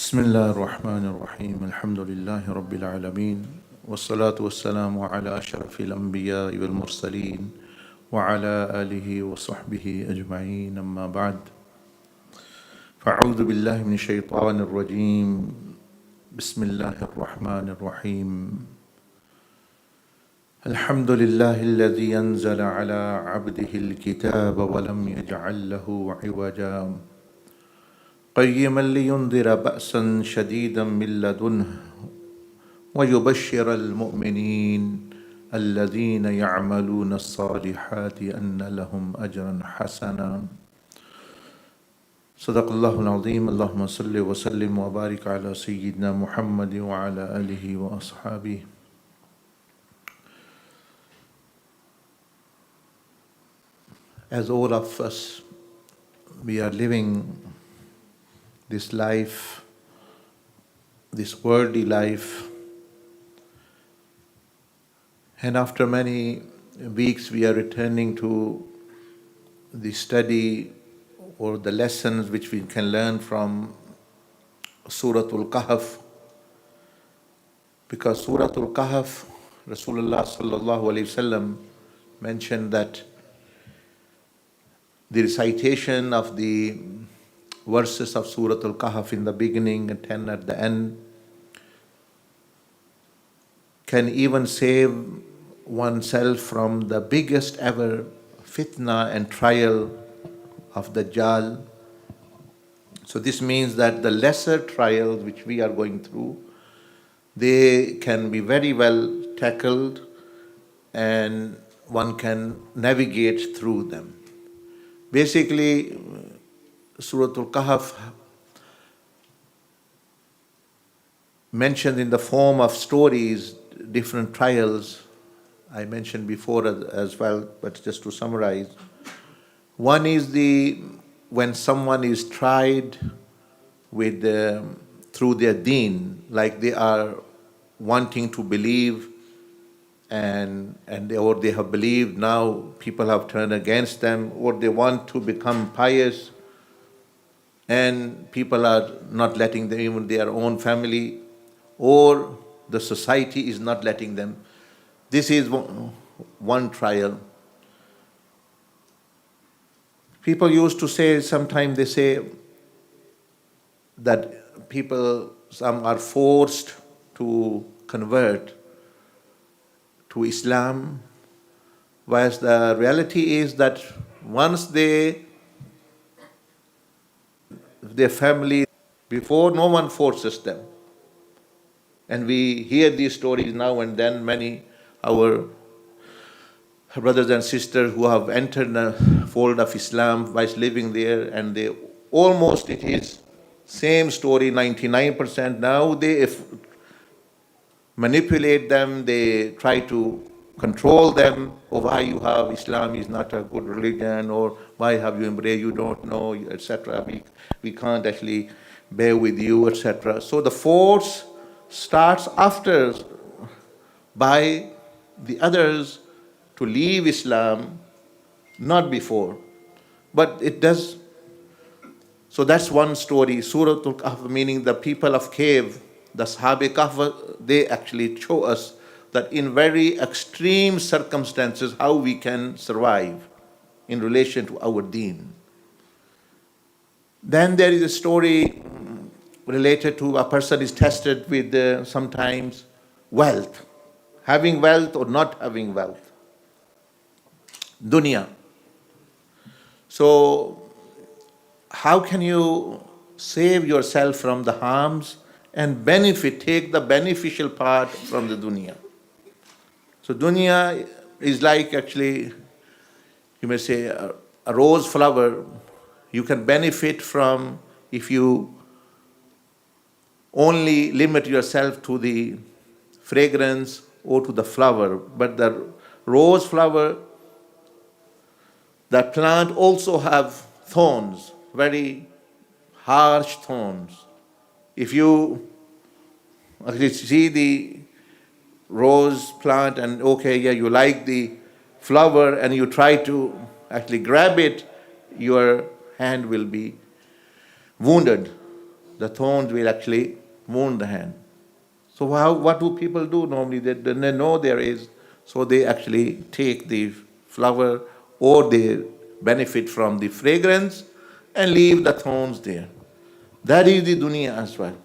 بسم الله الرحمن الرحيم الحمد لله رب العالمين والصلاة والسلام على أشرف الأنبياء والمرسلين وعلى آله وصحبه أجمعين أما بعد فأعوذ بالله من الشيطان الرجيم بسم الله الرحمن الرحيم الحمد لله الذي أنزل على عبده الكتاب ولم يجعل له عوجا قيما لينذر بأسا شديدا من لدنه ويبشر المؤمنين الذين يعملون الصالحات أن لهم أجرا حسنا صدق الله العظيم اللهم صل وسلم وبارك على سيدنا محمد وعلى آله وأصحابه. As all of us, we are living this life, this worldly life, and after many weeks we are returning to the study or the lessons which we can learn from Suratul Kahf, because Suratul Kahf, Rasulullah sallallahu alaihi wasallam mentioned that the recitation of the verses of Suratul Kahf in the beginning and 10 at the end can even save oneself from the biggest ever fitna and trial of Dajjal. So this means that the lesser trials which we are going through, they can be very well tackled and one can navigate through them. Basically, Suratul Kahf mentioned in the form of stories, different trials. I mentioned before as well, but just to summarize. One is when someone is tried with through their deen, like they are wanting to believe or they have believed, now people have turned against them, or they want to become pious and people are not letting them, even their own family, or the society is not letting them. This is one trial. People used to say, sometimes they say that some are forced to convert to Islam, whereas the reality is that once their family, before, no one forces them. And we hear these stories now and then, many our brothers and sisters who have entered the fold of Islam whilst living there, and they almost, it is same story, 99%. Now they manipulate them, they try to control them, or why you have Islam is not a good religion, or why have you embraced, you don't know, etc. We can't actually bear with you, etc. So the force starts after by the others to leave Islam, not before. But it does. So that's one story. Suratul Kahf, meaning the people of cave, the Sahabe Kahf, they actually show us that in very extreme circumstances how we can survive in relation to our deen. Then there is a story related to a person is tested with sometimes wealth, having wealth or not having wealth, dunya. So how can you save yourself from the harms and take the beneficial part from the dunya? So dunya is like, actually, you may say a rose flower. You can benefit from if you only limit yourself to the fragrance or to the flower. But the rose flower, that plant also have thorns, very harsh thorns. If you actually see the rose plant and you like the flower and you try to actually grab it, your hand will be wounded. the thorns will actually wound the hand. So what do people do normally? They know there is, so they actually take the flower or they benefit from the fragrance and leave the thorns there. That is the dunya as well.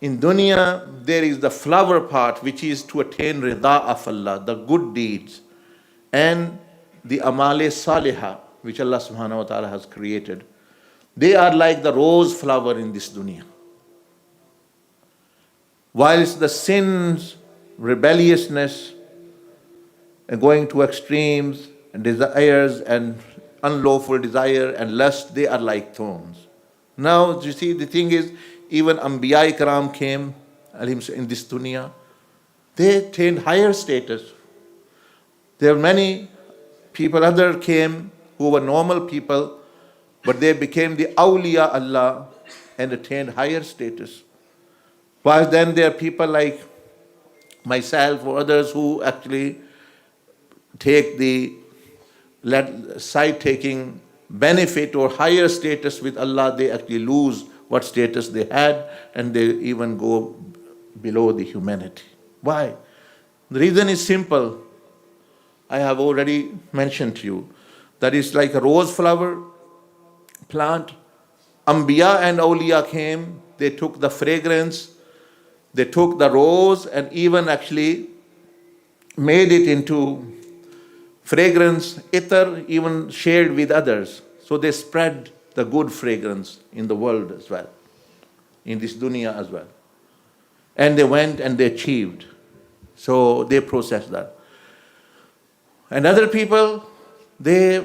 In dunya, there is the flower part, which is to attain rida of Allah, the good deeds, and the amale salihah, which Allah subhanahu wa ta'ala has created. They are like the rose flower in this dunya. Whilst the sins, rebelliousness, and going to extremes, and desires, and unlawful desire, and lust, they are like thorns. Now, you see, the thing is, even Anbiya Ikram came in this dunya. They attained higher status. There are many people, other came who were normal people, but they became the awliya Allah and attained higher status. While then there are people like myself or others who actually take the side-taking benefit or higher status with Allah. They actually lose what status they had, and they even go below the humanity. Why? The reason is simple. I have already mentioned to you. That is like a rose flower plant. Anbiya and awliya came, they took the fragrance, they took the rose and even actually made it into fragrance, itr, even shared with others. So they spread the good fragrance in the world as well, in this dunya as well. And they went and they achieved. So they processed that. And other people, they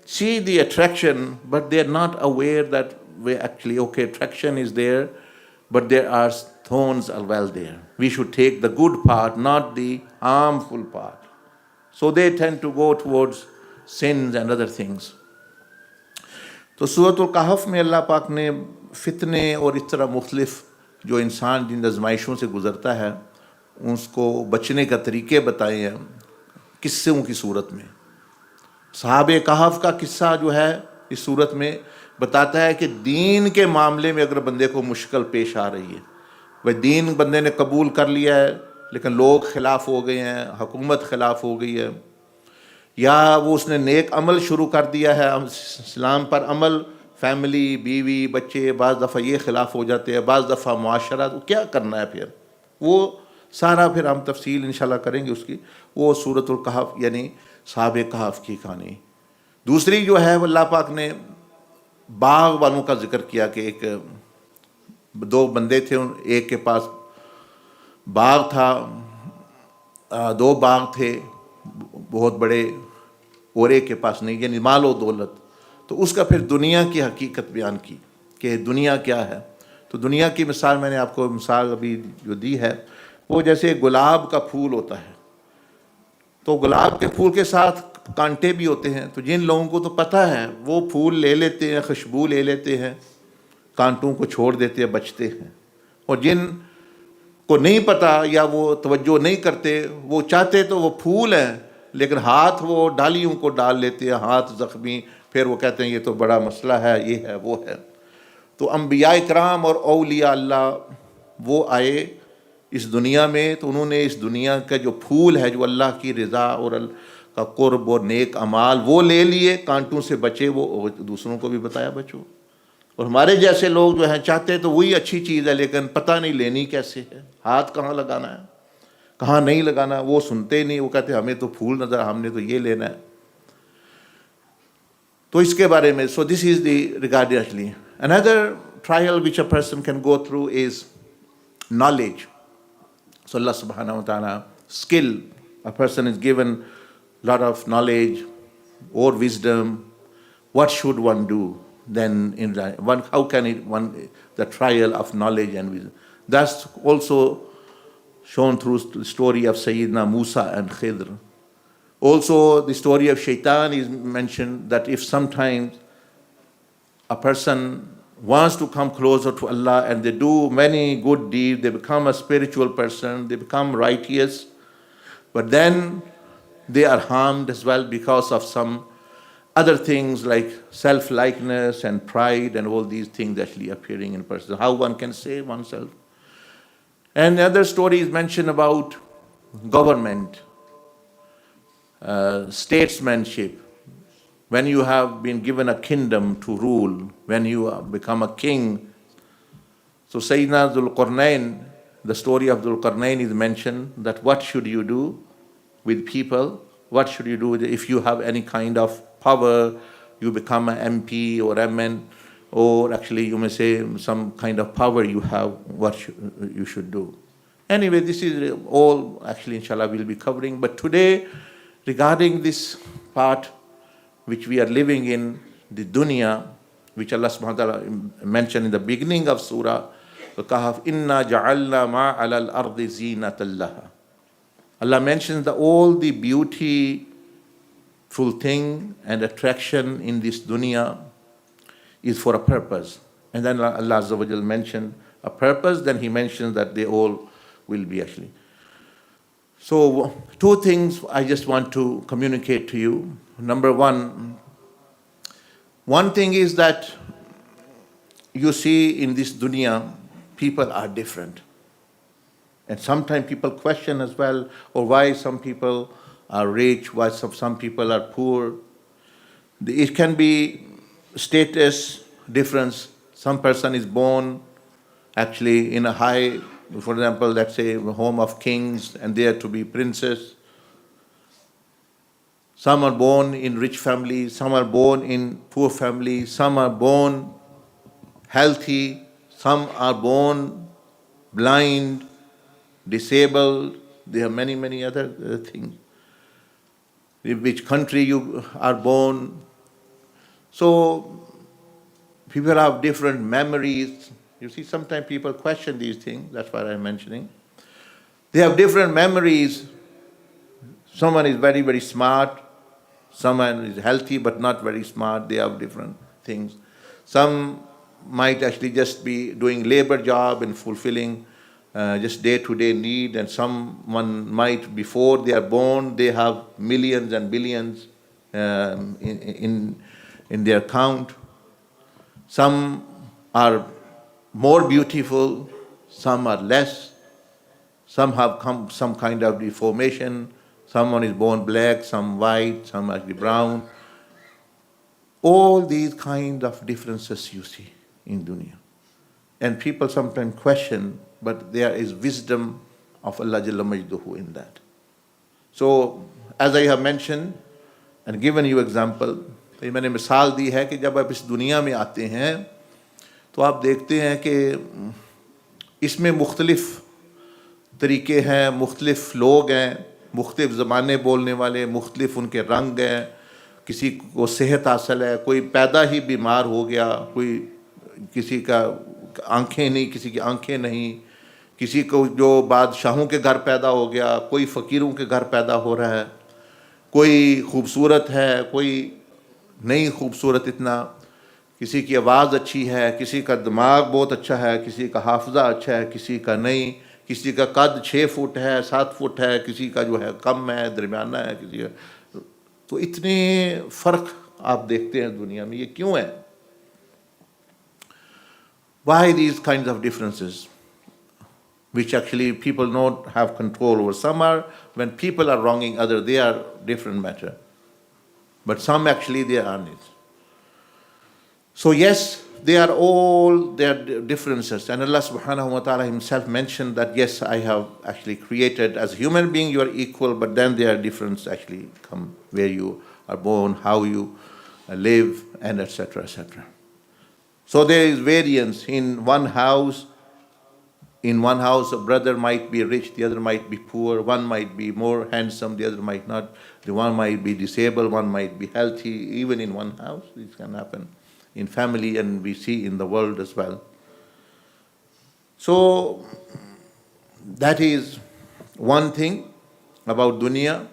see the attraction, but they're not aware that we actually, okay, attraction is there, but there are thorns as well there. We should take the good part, not the harmful part. So they tend to go towards sins and other things. तो सूरतुल कहफ में अल्लाह पाक ने फितने और इस तरह मुख्तलिफ जो इंसान जिन आजमाइशों से गुज़रता है उसको बचने का तरीके बताए हैं किस्सों की सूरत में. सहाबे कहफ का किस्सा जो है इस सूरत में बताता है कि दीन के मामले में अगर बंदे को मुश्किल पेश आ रही है, वह दीन बंदे ने कबूल कर लिया है लेकिन लोग खिलाफ हो गए हैं, हुकूमत खिलाफ हो गई है, या वो उसने नेक अमल शुरू कर दिया है इस्लाम पर अमल, फैमिली, बीवी, बच्चे बाज़ दफ़ा ये खिलाफ हो जाते हैं, बाज़ दफ़ा मुआशरा, तो क्या करना है फिर? वो सारा फिर हम तफसील इंशाल्लाह करेंगे उसकी. वो सूरतुल कहफ यानी साहब कहफ की कहानी. दूसरी जो है वो अल्लाह पाक ने बाग वालों का जिक्र किया कि एक दो बंदे थे, एक के पास बाग था, दो बाग थे बहुत बड़े, और एक के पास नहीं, यानी मालो दौलत. तो उसका फिर दुनिया की हकीकत बयान की कि दुनिया क्या है. तो दुनिया की मिसाल मैंने आपको मिसाल अभी जो दी है वो जैसे गुलाब का फूल होता है, तो गुलाब के फूल के साथ कांटे भी होते हैं. तो जिन लोगों को तो पता है वो फूल ले लेते हैं, खुशबू ले लेते हैं, कांटों को छोड़ देते हैं, बचते हैं. और जिन को नहीं पता या वो तवज्जो नहीं करते, वो चाहते तो वो फूल हैं लेकिन हाथ वो डालियों को डाल लेते हैं, हाथ ज़ख्मी, फिर वो कहते हैं ये तो बड़ा मसला है, ये है वो है. तो अंबिया इकराम और औलिया अल्लाह वो आए इस दुनिया में, तो उन्होंने इस दुनिया का जो फूल है, जो अल्लाह की रज़ा और का कुर्ब और नेक अमाल, वो ले लिए, कांटों से बचे, वो दूसरों को भी बताया बचो. और हमारे जैसे लोग जो हैं चाहते तो वही अच्छी चीज़ है लेकिन पता नहीं लेनी कैसे है, हाथ कहाँ लगाना है, कहाँ नहीं लगाना. वो सुनते ही नहीं, वो कहते हमें तो फूल नज़र, हमने तो ये लेना है. तो इसके बारे में, so this is the regarding actually another trial which a person can go through is knowledge. So Allah subhanahu wa ta'ala, skill, a person is given lot of knowledge or wisdom. What should one do then in life? How can it the trial of knowledge and wisdom? That's also shown through the story of Sayyidina Musa and Khidr. Also the story of Shaitan is mentioned, that if sometimes a person wants to come closer to Allah and they do many good deeds, they become a spiritual person, they become righteous, but then they are harmed as well because of some other things like self-likeness and pride and all these things actually appearing in person. How one can save oneself. And other stories mention about government, statesmanship. When you have been given a kingdom to rule, when you become a king. So Sayyidina Dhul Qarnayn, the story of Dhul Qarnayn is mentioned, that what should you do with people? What should you do if you have any kind of power, you become an MP or MN, or actually you may say some kind of power you have, what you should do. Anyway, this is all actually inshallah we'll be covering. But today, regarding this part which we are living in, the dunya, which Allah subhanahu wa ta'ala mentioned in the beginning of Surah Al-Kahf, Inna ja'alna ma'ala al-ardi zinatan laha. Allah mentions that all the beautiful thing and attraction in this dunya is for a purpose. And then Allah Azza wa Jal mentioned a purpose, then He mentions that they all will be actually. So, two things I just want to communicate to you. Number one thing is that you see in this dunya, people are different. And sometimes people question as well, or why some people are rich, why some people are poor. It can be status difference. Some person is born actually in a high, for example, let's say a home of kings, and they are to be princes. Some are born in rich families, some are born in poor families, some are born healthy, some are born blind, disabled. There are many, many other things. In which country you are born. So people have different memories. You see, sometimes people question these things. That's what I'm mentioning. They have different memories. Someone is very, very smart. Someone is healthy but not very smart. They have different things. Some might actually just be doing labor job and fulfilling just day-to-day need, and someone might, before they are born, they have millions and billions in their account. Some are more beautiful, some are less. Some have some kind of deformation. Someone is born black, some white, some actually brown. All these kind of differences you see in dunya. And people sometimes question, but there is wisdom of Allah Jalla Majduhu in that. So, as I have mentioned and given you example, तो मैंने मिसाल दी है कि जब आप इस दुनिया में आते हैं तो आप देखते हैं कि इसमें मुख्तलिफ तरीके हैं, मुख्तलिफ लोग हैं, मुख्तलिफ ज़बानें बोलने वाले, मुख्तलिफ उनके रंग हैं, किसी को सेहत हासिल है, कोई पैदा ही बीमार हो गया, कोई किसी का आंखें नहीं, किसी की आंखें नहीं, किसी को जो बादशाहों के घर पैदा हो गया, कोई फ़कीरों के घर पैदा हो रहा है, कोई खूबसूरत है, कोई नहीं खूबसूरत इतना, किसी की आवाज़ अच्छी है, किसी का दिमाग बहुत अच्छा है, किसी का हाफजा अच्छा है, किसी का नहीं, किसी का कद 6 फुट है, 7 फुट है, किसी का जो है कम है, दरमियाना है, किसी का। तो इतने फ़र्क आप देखते हैं दुनिया में, ये क्यों है? Why these kinds of differences, which actually people don't have control over? Some are, when people are wronging others, they are different matter. But some actually they are it. So yes, they are all their differences. And Allah subhanahu wa ta'ala himself mentioned that yes, I have actually created, as a human being you are equal, but then there are differences actually come where you are born, how you live, and etc. etc. So there is variance in one house. In one house, a brother might be rich, the other might be poor. One might be more handsome, the other might not. The one might be disabled, one might be healthy. Even in one house, this can happen in family, and we see in the world as well. So that is one thing about dunya.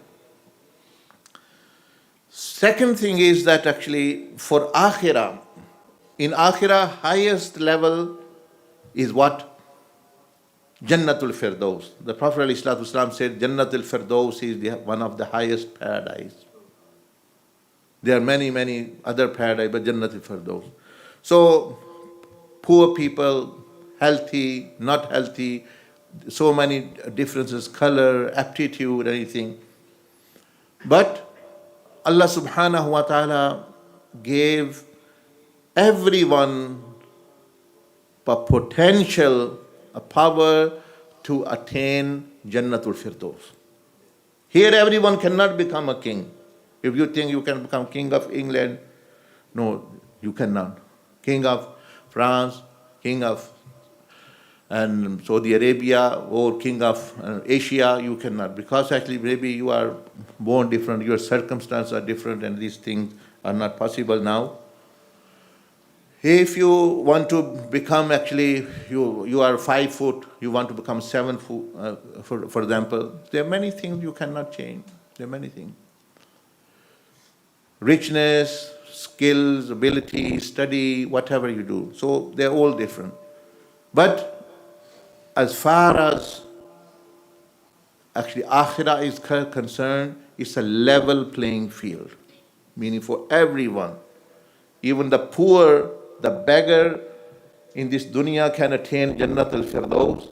Second thing is that actually for akhirah, in akhirah, highest level is what? Jannatul Firdaus. The Prophet ﷺ said Jannatul Firdaus is one of the highest paradise. There are many, many other paradise, but Jannat al-Firdaus. So, poor people, healthy, not healthy, so many differences, color, aptitude, anything. But Allah subhanahu wa ta'ala gave everyone a potential, a power to attain Jannatul Firdaus. Here everyone cannot become a king. If you think you can become king of England, no, you cannot. King of France, king of Saudi Arabia, or king of Asia, you cannot. Because actually maybe you are born different, your circumstances are different, and these things are not possible now. If you want to become actually, you are 5 foot, you want to become 7 foot, for example, there are many things you cannot change. There are many things. Richness, skills, ability, study, whatever you do. So they're all different. But as far as actually akhirah is concerned, it's a level playing field, meaning for everyone. Even the poor, the beggar in this dunya can attain Jannat al-Firdaus.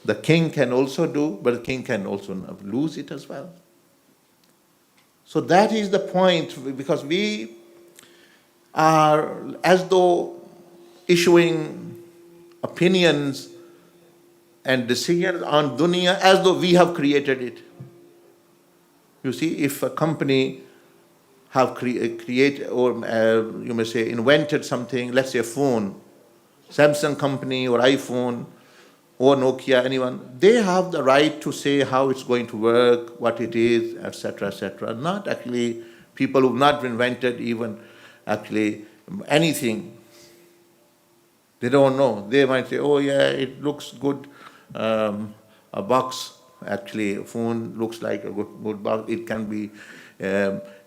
The king can also do, but the king can also lose it as well. So that is the point, because we are as though issuing opinions and decisions on dunya as though we have created it. You see, if a company have created, or you may say invented something, let's say a phone, Samsung company or iPhone or Nokia, anyone, they have the right to say how it's going to work, what it is, etc., etc. Not actually people who've not invented even actually anything. They don't know. They might say, oh yeah, it looks good. A box, actually, a phone looks like a good box. It can be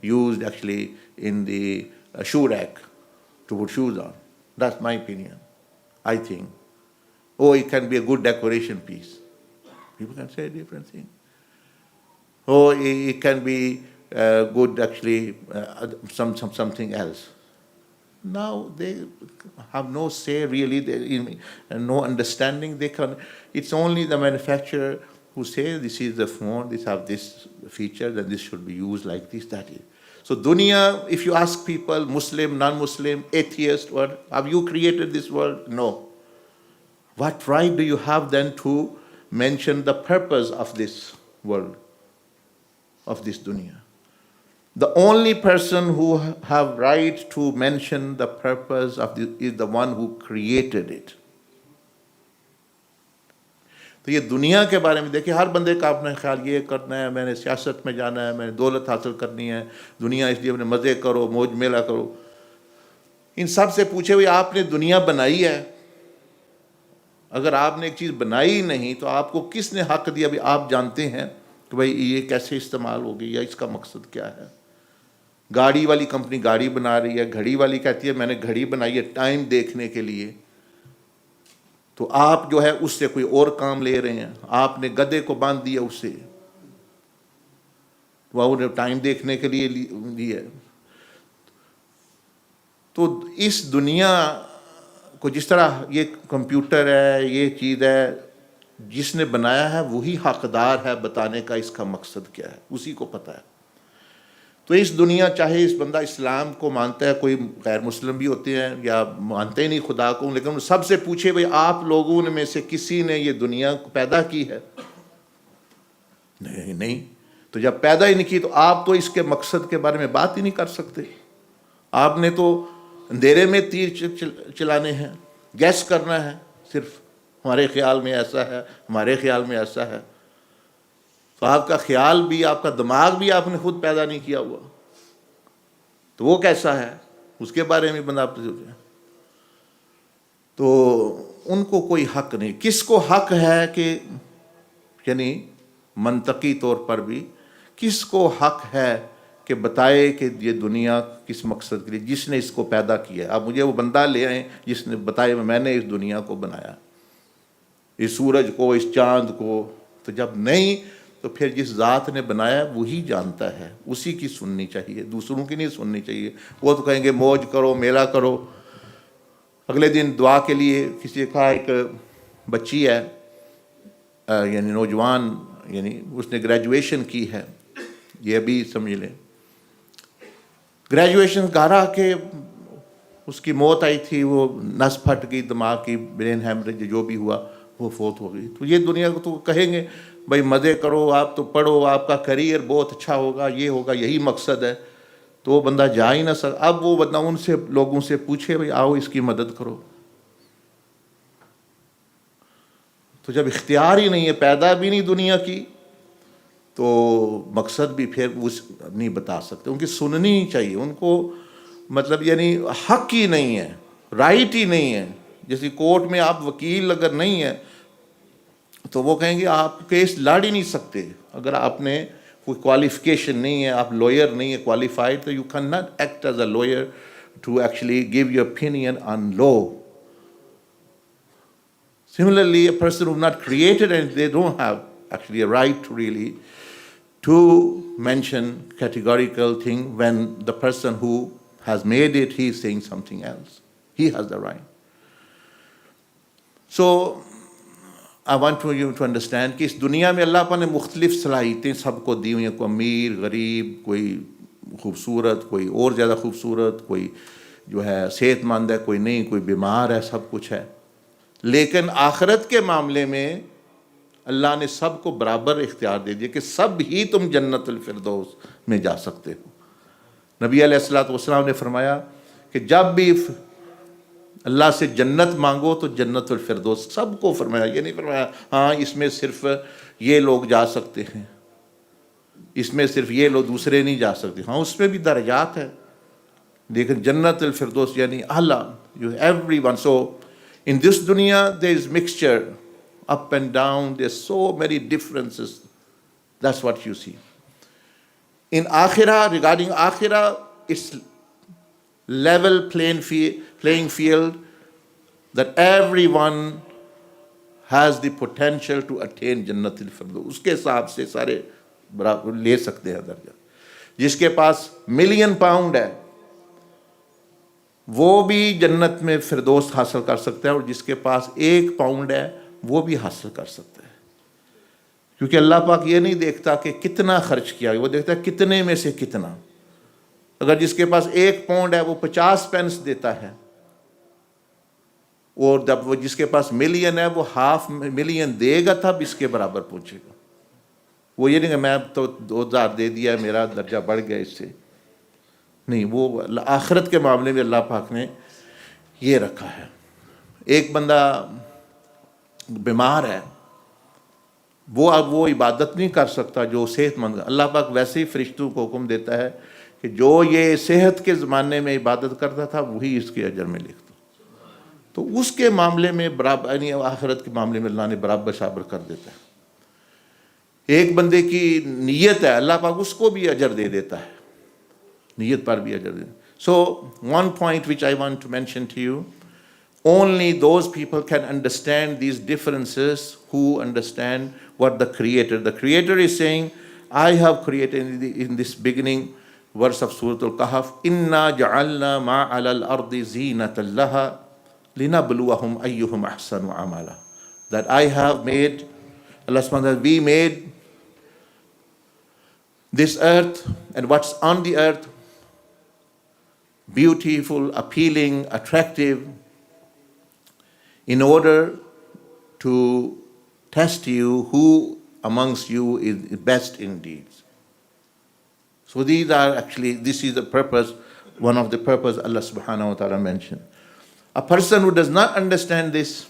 used actually in the shoe rack to put shoes on. That's my opinion, I think. Oh, it can be a good decoration piece. People can say a different thing. Oh, it can be good actually something else. Now they have no say really, no understanding. It's only the manufacturer who says this is the phone, this have this feature, then this should be used like this, that is. So dunya, if you ask people, Muslim, non-Muslim, atheist, what, have you created this world? No. What right do you have then to mention the purpose of this world, of this dunya? The only person who have right to mention the purpose of this is the one who created it. तो ये दुनिया के बारे में देखिए, हर बंदे का अपना ख्याल, ये करना है, मैंने सियासत में जाना है, मैंने दौलत हासिल करनी है, दुनिया इसलिए अपने मज़े करो, मौज मेला करो. इन सब से पूछे हुए आपने दुनिया बनाई है? अगर आपने एक चीज़ बनाई नहीं तो आपको किसने हक दिया? भी आप जानते हैं कि भाई ये कैसे इस्तेमाल होगी या इसका मकसद क्या है. गाड़ी वाली कंपनी गाड़ी बना रही है, घड़ी वाली कहती है मैंने घड़ी बनाई है टाइम देखने के लिए, तो आप जो है उससे कोई और काम ले रहे हैं. आपने गधे को बांध दिया उससे, वह उन्हें टाइम देखने के लिए लिया. तो इस दुनिया को जिस तरह ये कंप्यूटर है, ये चीज़ है, जिसने बनाया है वही हकदार है बताने का इसका मकसद क्या है, उसी को पता है. तो इस दुनिया, चाहे इस बंदा इस्लाम को मानता है, कोई गैर मुस्लिम भी होते हैं या मानते ही नहीं खुदा को, लेकिन सबसे पूछे भाई आप लोगों में से किसी ने ये दुनिया को पैदा की है? नहीं. तो जब पैदा ही नहीं की तो आप तो इसके मकसद के बारे में बात ही नहीं कर सकते. आपने तो अंधेरे में तीर चलाने हैं, गैस करना है, सिर्फ हमारे ख्याल में ऐसा है, हमारे ख्याल में ऐसा है. तो आपका ख्याल भी, आपका दिमाग भी आपने खुद पैदा नहीं किया हुआ, तो वो कैसा है, उसके बारे में बंदा सोचे. तो उनको कोई हक नहीं. किसको हक है कि, यानी मंतकी तौर पर भी किसको हक है कि बताए कि ये दुनिया किस मकसद के लिए, जिसने इसको पैदा किया. आप मुझे वो बंदा ले आए जिसने बताया मैंने इस दुनिया को बनाया, इस सूरज को, इस चांद को. तो जब नहीं, تو پھر جس ذات نے بنایا وہی جانتا ہے, اسی کی سننی چاہیے, دوسروں کی نہیں سننی چاہیے. وہ تو کہیں گے موج کرو, میلہ کرو. اگلے دن دعا کے لیے کسی نے کہا, ایک بچی ہے یعنی نوجوان, یعنی اس نے گریجویشن کی ہے, یہ ابھی سمجھ لیں گریجویشن گھر آ کے اس کی موت آئی تھی, وہ نس پھٹ گئی, دماغ کی برین ہیمریج جو بھی ہوا وہ فوت ہو گئی. تو یہ دنیا کو تو کہیں گے بھائی مزے کرو, آپ تو پڑھو, آپ کا کریئر بہت اچھا ہوگا, یہ ہوگا, یہی مقصد ہے. تو وہ بندہ جا ہی نہ سکتا. اب وہ بندہ ان سے لوگوں سے پوچھے بھائی آؤ اس کی مدد کرو. تو جب اختیار ہی نہیں ہے, پیدا بھی نہیں دنیا کی, تو مقصد بھی پھر اس نہیں بتا سکتے. ان کی سننی ہی چاہیے ان کو, مطلب یعنی حق ہی نہیں ہے, رائٹ ہی نہیں ہے. جیسے کورٹ میں آپ وکیل اگر نہیں ہے تو وہ کہیں گے آپ کیس لڑ ہی نہیں سکتے. اگر آپ نے کوئی کوالیفیکیشن نہیں ہے, آپ لوئر نہیں ہے کوالیفائڈ, تو you can not act as a lawyer to actually give your opinion on law. Similarly, a person who not created and they don't have actually a right really to mention categorical thing when the person who has made it, he is saying something else. He has the right. So, I want you to understand کہ اس دنیا میں اللہ پاک نے مختلف صلاحیتیں سب کو دی ہوئی ہیں. کوئی امیر, غریب, کوئی خوبصورت, کوئی اور زیادہ خوبصورت, کوئی جو ہے صحت مند ہے, کوئی نہیں, کوئی بیمار ہے, سب کچھ ہے. لیکن آخرت کے معاملے میں اللہ نے سب کو برابر اختیار دے دیا کہ سب ہی تم جنت الفردوس میں جا سکتے ہو. نبی علیہ الصلوۃ والسلام نے فرمایا کہ جب بھی اللہ سے جنت مانگو تو جنت الفردوس, سب کو فرمایا. یہ نہیں فرمایا ہاں اس میں صرف یہ لوگ جا سکتے ہیں, اس میں صرف یہ لوگ, دوسرے نہیں جا سکتے. ہاں اس میں بھی درجات ہیں, لیکن جنت الفردوس یعنی اعلیٰ, every one. So in this dunya there is mixture, up and down, there's so many differences. That's what you see. In akhirah, regarding akhirah, it's level playing field that everyone has the potential to attain Jannat al-Firdaus. اس کے حساب سے سارے برابر لے سکتے ہیں درجہ. جس کے پاس £1,000,000 ہے وہ بھی جنت میں فردوس حاصل کر سکتا ہے, اور جس کے پاس £1 ہے وہ بھی حاصل کر سکتا ہے. کیونکہ اللہ پاک یہ نہیں دیکھتا کہ کتنا خرچ کیا, وہ دیکھتا ہے کتنے میں سے کتنا. اگر جس کے پاس £1 ہے وہ 50 پینس دیتا ہے, اور جب وہ جس کے پاس ملین ہے وہ $500,000 دے گا تب اس کے برابر پہنچے گا. وہ یہ نہیں کہ میں تو 2,000 دے دیا میرا درجہ بڑھ گیا اس سے, نہیں. وہ آخرت کے معاملے میں اللہ پاک نے یہ رکھا ہے. ایک بندہ بیمار ہے, وہ اب وہ عبادت نہیں کر سکتا جو صحت مند. اللہ پاک ویسے ہی فرشتوں کو حکم دیتا ہے کہ جو یہ صحت کے زمانے میں عبادت کرتا تھا وہی اس کے اجر میں لکھتا. تو اس کے معاملے میں برابر, یعنی آخرت کے معاملے میں اللہ نے برابر شابر کر دیتا ہے. ایک بندے کی نیت ہے, اللہ پاک اس کو بھی اجر دے دیتا ہے, نیت پر بھی اجر دے. So one point which I want to mention to you, only those people can understand these differences who understand what the Creator is saying. I have created in this beginning verse of Surah Al-Kahf, inna ja'alna ma'ala al-ardi zinatan laha linabluwahum ayyuhum ahsanu amala. That I have made, Allah subhanahu wa ta'ala, we made this earth and what's on the earth beautiful, appealing, attractive, in order to test you who amongst you is best in deeds. So these are actually, this is the purpose, one of the purpose Allah subhanahu wa ta'ala mentioned. A person who does not understand this,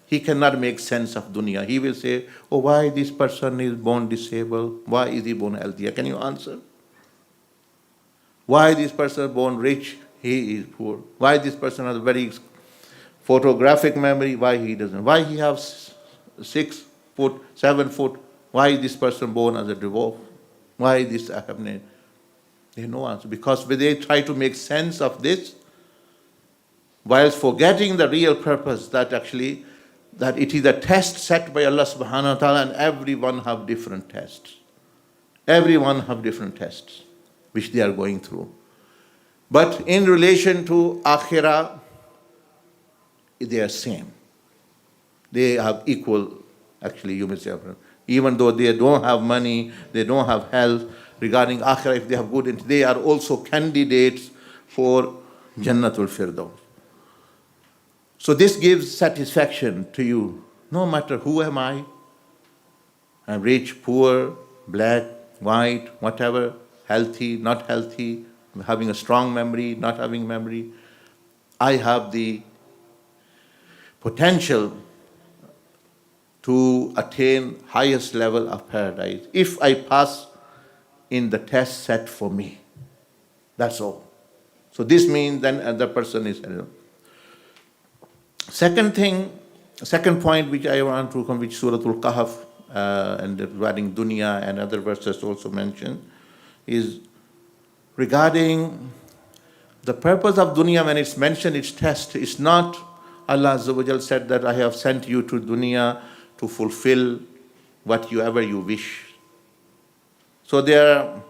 he cannot make sense of dunya. He will say, oh, why this person is born disabled? Why is he born healthy? Can you answer? Why this person born rich? He is poor. Why this person has a very photographic memory? Why he doesn't? Why he has 6 foot, 7 foot? Why is this person born as a dwarf? Why is this happening? They have no answer. Because when they try to make sense of this, whilst forgetting the real purpose, that actually that it is a test set by Allah subhanahu wa ta'ala, and everyone have different tests. Everyone have different tests which they are going through. But in relation to akhirah, they are same. They have equal, actually, you may say, even though they don't have money, they don't have health, regarding akhirah, if they have good, they are also candidates for Jannatul Firdaus. So this gives satisfaction to you, no matter who am I. I'm rich, poor, black, white, whatever, healthy, not healthy, having a strong memory, not having memory. I have the potential to attain highest level of paradise if I pass in the test set for me. That's all. So this means then the person is. Second point which I want to come, which Surah Al-Kahf and regarding dunya and other verses also mentioned, is regarding the purpose of dunya. When it's mentioned, it's test. It's not Allah Azza wa Jal said that I have sent you to dunya to fulfill whatever you wish. So there are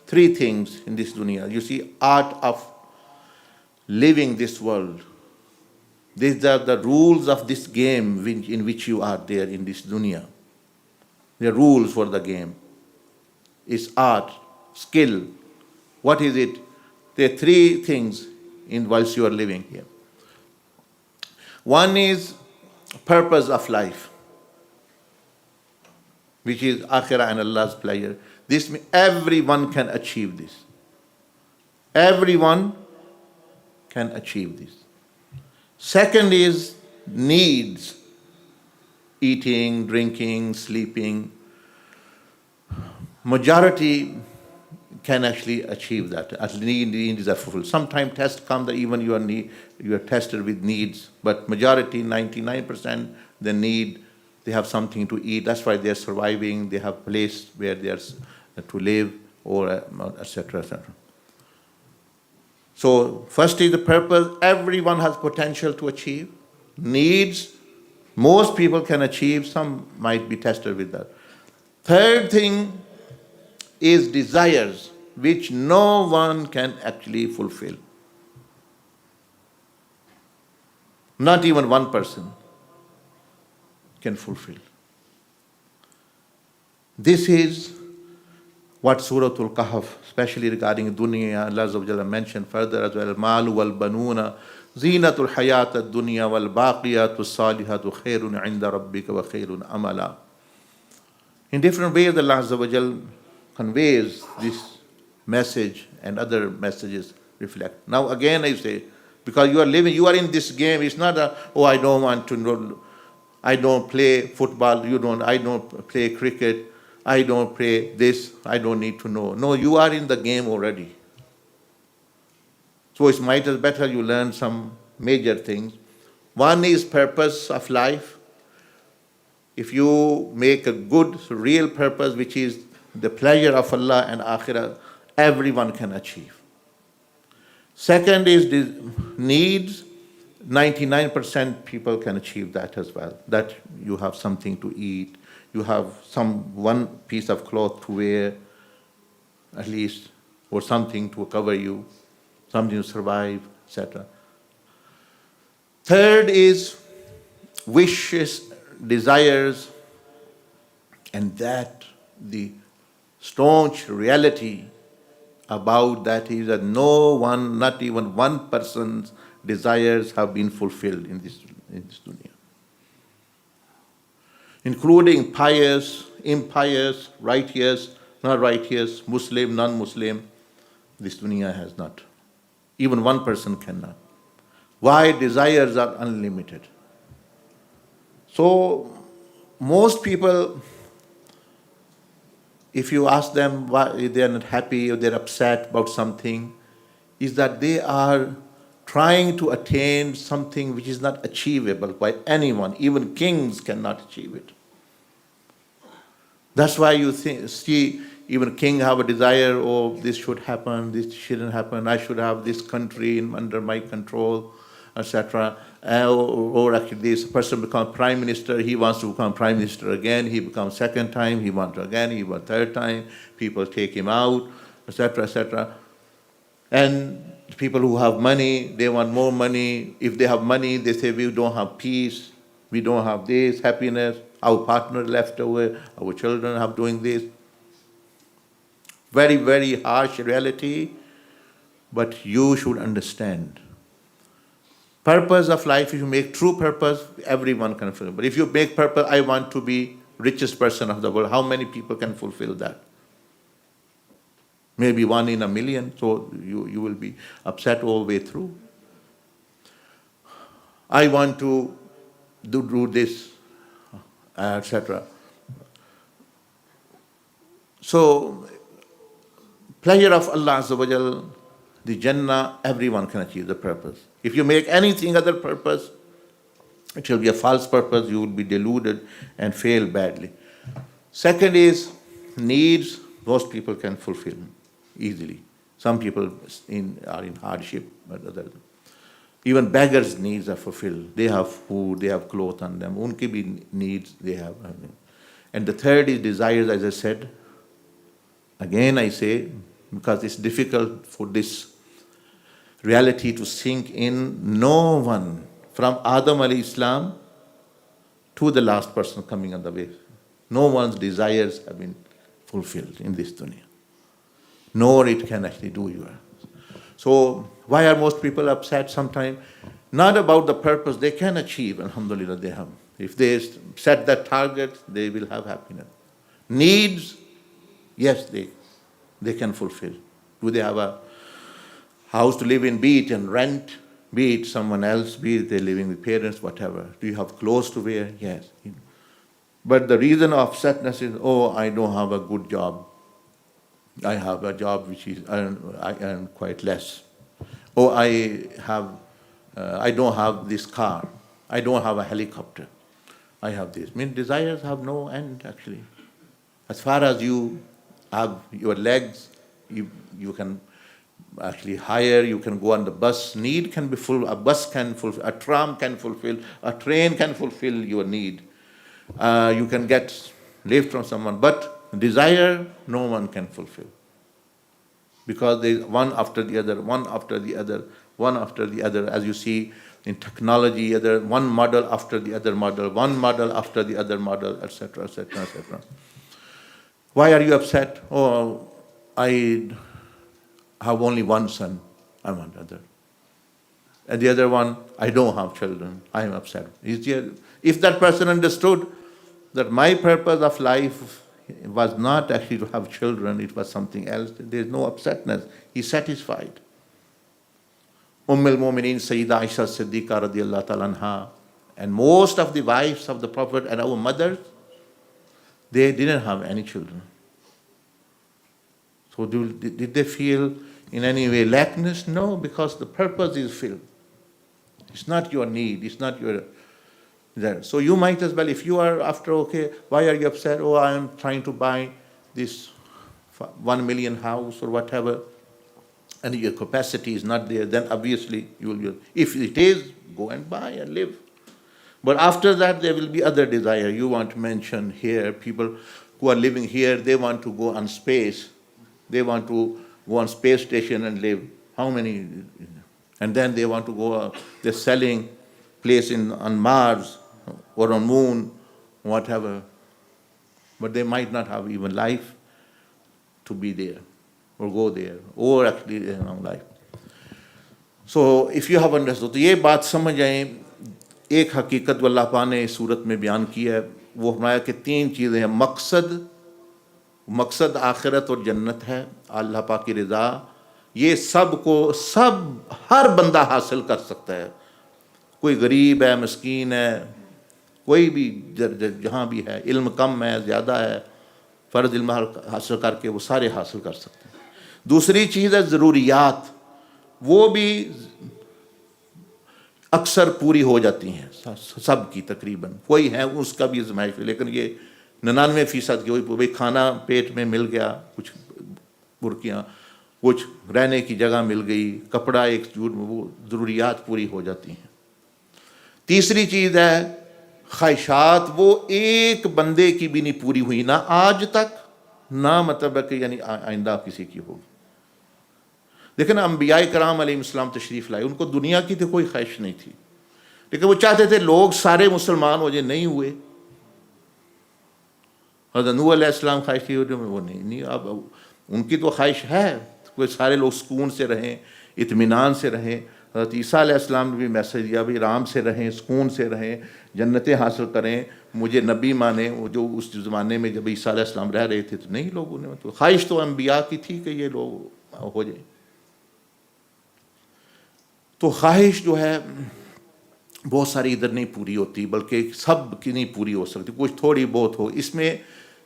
three things in this dunya. You see, art of living this world. These are the rules of this game in which you are there in this dunya. The rules for the game. It's art, skill. What is it? There are three things in whilst you are living here. One is purpose of life, which is akhirah and Allah's pleasure. This means everyone can achieve this. Everyone can achieve this. Second is needs. Eating, drinking, sleeping. Majority can actually achieve that. At least needs are fulfilled. Sometimes tests come that even you are tested with needs, but majority, 99%, they have something to eat. That's why they are surviving. They have place where they are to live, or etc., etc. So first is the purpose. Everyone has potential to achieve. Needs, most people can achieve. Some might be tested with that. Third thing is desires, which no one can actually fulfill. Not even one person can fulfill. This is what Surah Al-Kahf, especially regarding dunya, Allah Azza wa Jalla mentioned further as well. Malu wal banuna zinatul hayat ad-dunya wal baqiyatu salihatu khairun inda rabbika wa khairun amala. In different ways, Allah Azza wa Jalla conveys this message, and other messages reflect. Now again I say, because you are living, you are in this game. It's not I don't want to know, I don't play football, I don't play cricket, I don't play this, I don't need to know. No, you are in the game already. So it might as better you learn some major things. One is purpose of life. If you make a good, real purpose, which is the pleasure of Allah and akhirah, everyone can achieve. Second is the needs. 99% people can achieve that as well. That you have something to eat, you have one piece of cloth to wear, at least, or something to cover you, something to survive, etc. Third is wishes, desires, and that the staunch reality about that is that no one, not even one person's desires have been fulfilled in this dunya. Including pious, impious, righteous, not righteous, Muslim, non-Muslim, this dunya has not. Even one person cannot. Why? Desires are unlimited. So most people, if you ask them why they are not happy or they're upset about something, is that they are trying to attain something which is not achievable by anyone. Even kings cannot achieve it. That's why you see even king have a desire, oh, this should happen, this shouldn't happen, I should have this country under my control, etc. Or actually this person becomes prime minister, he wants to become prime minister again, he becomes second time, he wants again, he wants third time, people take him out, etc., etc. And people who have money, they want more money. If they have money, they say, we don't have peace, we don't have this, happiness, our partner left over, our children have doing this. Very, very harsh reality, but you should understand. Purpose of life, if you make true purpose, everyone can fulfill. But if you make purpose, I want to be richest person of the world, how many people can fulfill that? Maybe 1 in a million, so you will be upset all the way through. I want to do this, etc. So, pleasure of Allah Azza wa Jal, the Jannah, everyone can achieve the purpose. If you make anything other purpose, it will be a false purpose, you will be deluded and fail badly. Second is needs, most people can fulfill easily. Some people are in hardship, but others. Even beggars' needs are fulfilled. They have food, they have clothes on them. Unki bhi needs they have. And the third is desires, as I said. Again I say, because it's difficult for this reality to sink in, no one from Adam alayhi Islam to the last person coming on the way, no one's desires have been fulfilled in this dunya. Nor it can actually do yours. So why are most people upset sometimes? Not about the purpose they can achieve, alhamdulillah they have. If they set that target, they will have happiness. Needs, yes, they can fulfill. Do they have a house to live in, be it in rent, be it someone else, be it they're living with parents, whatever. Do you have clothes to wear? Yes. But the reason of sadness is, oh, I don't have a good job. I have a job which is I earn quite less. Oh, I don't have this car. I don't have a helicopter. I have this. I mean, desires have no end actually. As far as you have your legs, you can actually hire, you can go on the bus. Need can be full, a bus can fulfill, a tram can fulfill, a train can fulfill your need. You can get lift from someone, but desire, no one can fulfill. Because there is one after the other, one after the other, one after the other. As you see in technology, one model after the other model, one model after the other model, etc., etc., etc. Why are you upset? Oh, I have only one son, I want other. And the other one, I don't have children, I am upset. If that person understood that my purpose of life was not actually to have children, it was something else, there is no upsetness. He's satisfied. al-Mu'mineen Sayyida Aisha Siddiqa radiyallahu ta'ala anha, and most of the wives of the Prophet and our mothers, they didn't have any children. So did they feel in any way lackness? No, because the purpose is filled. It's not your need, it's not your there. So you might as well, if you are after, okay, why are you upset? Oh, I am trying to buy this 1 million house or whatever, and your capacity is not there, then obviously you will, if it is, go and buy and live. But after that, there will be other desire. You want to mention here, people who are living here, they want to go on space. They want to go on space station and live. How many? And then they want to go, they're selling place on Mars or on Moon, whatever. But they might not have even life to be there or go there, or actually they have life. So if you have understood, तो ये बात समझ आए, एक हकीकत अल्लाह पाक ने इस सूरत में बयान की है, वो हमारा कि 3 चीज़ें हैं. मकसद आखिरत और जन्नत है, अल्लाह पाक की रज़ा. ये हर बंदा हासिल कर सकता है. कोई गरीब है, मस्कीन है, कोई भी जहाँ भी है, इल्म कम है, ज़्यादा है, फ़र्ज़ इल्म हासिल करके वो सारे हासिल कर सकते हैं. दूसरी चीज़ है ज़रूरियात, वो भी अक्सर पूरी हो जाती हैं सब की तकरीबन. कोई है उसका भी आज़माइश, लेकिन ये 99% की भाई खाना पेट में मिल गया, कुछ बुर्कियाँ, कुछ रहने की जगह मिल गई, कपड़ा एक जूट में, वो ज़रूरियात पूरी हो जाती हैं. तीसरी चीज़ है ख्वाहिशात, वो एक बंदे की भी नहीं पूरी हुई, ना आज तक, ना मतलब है कि यानी आइंदा किसी की होगी। देखें ना, अंबिया कराम अलैहिस्सलाम तशरीफ़ लाए, उनको दुनिया की तो कोई ख्वाहिश नहीं थी, लेकिन वो चाहते थे लोग सारे मुसलमान हो जाए, नहीं हुए। हज़रत नूह अलैहिस्सलाम ख्वाहिश थी, वो नहीं। अब उनकी तो ख्वाहिश है कोई सारे लोग सुकून से रहें, इत्मीनान से रहें। हज़रत ईसा अलैहिस्सलाम ने भी मैसेज दिया, भाई आराम से रहें, सुकून से रहें, जन्नतें हासिल करें, मुझे नबी माने। वो जो उस ज़माने में जब ईसा अलैहिस्सलाम रह रहे थे तो नहीं लोगों ने, तो ख्वाहिश तो अंबिया की थी कि ये लोग हो जाए। तो ख्वाहिश जो है बहुत सारी इधर नहीं पूरी होती, बल्कि सब की नहीं पूरी हो सकती, कुछ थोड़ी बहुत हो। इसमें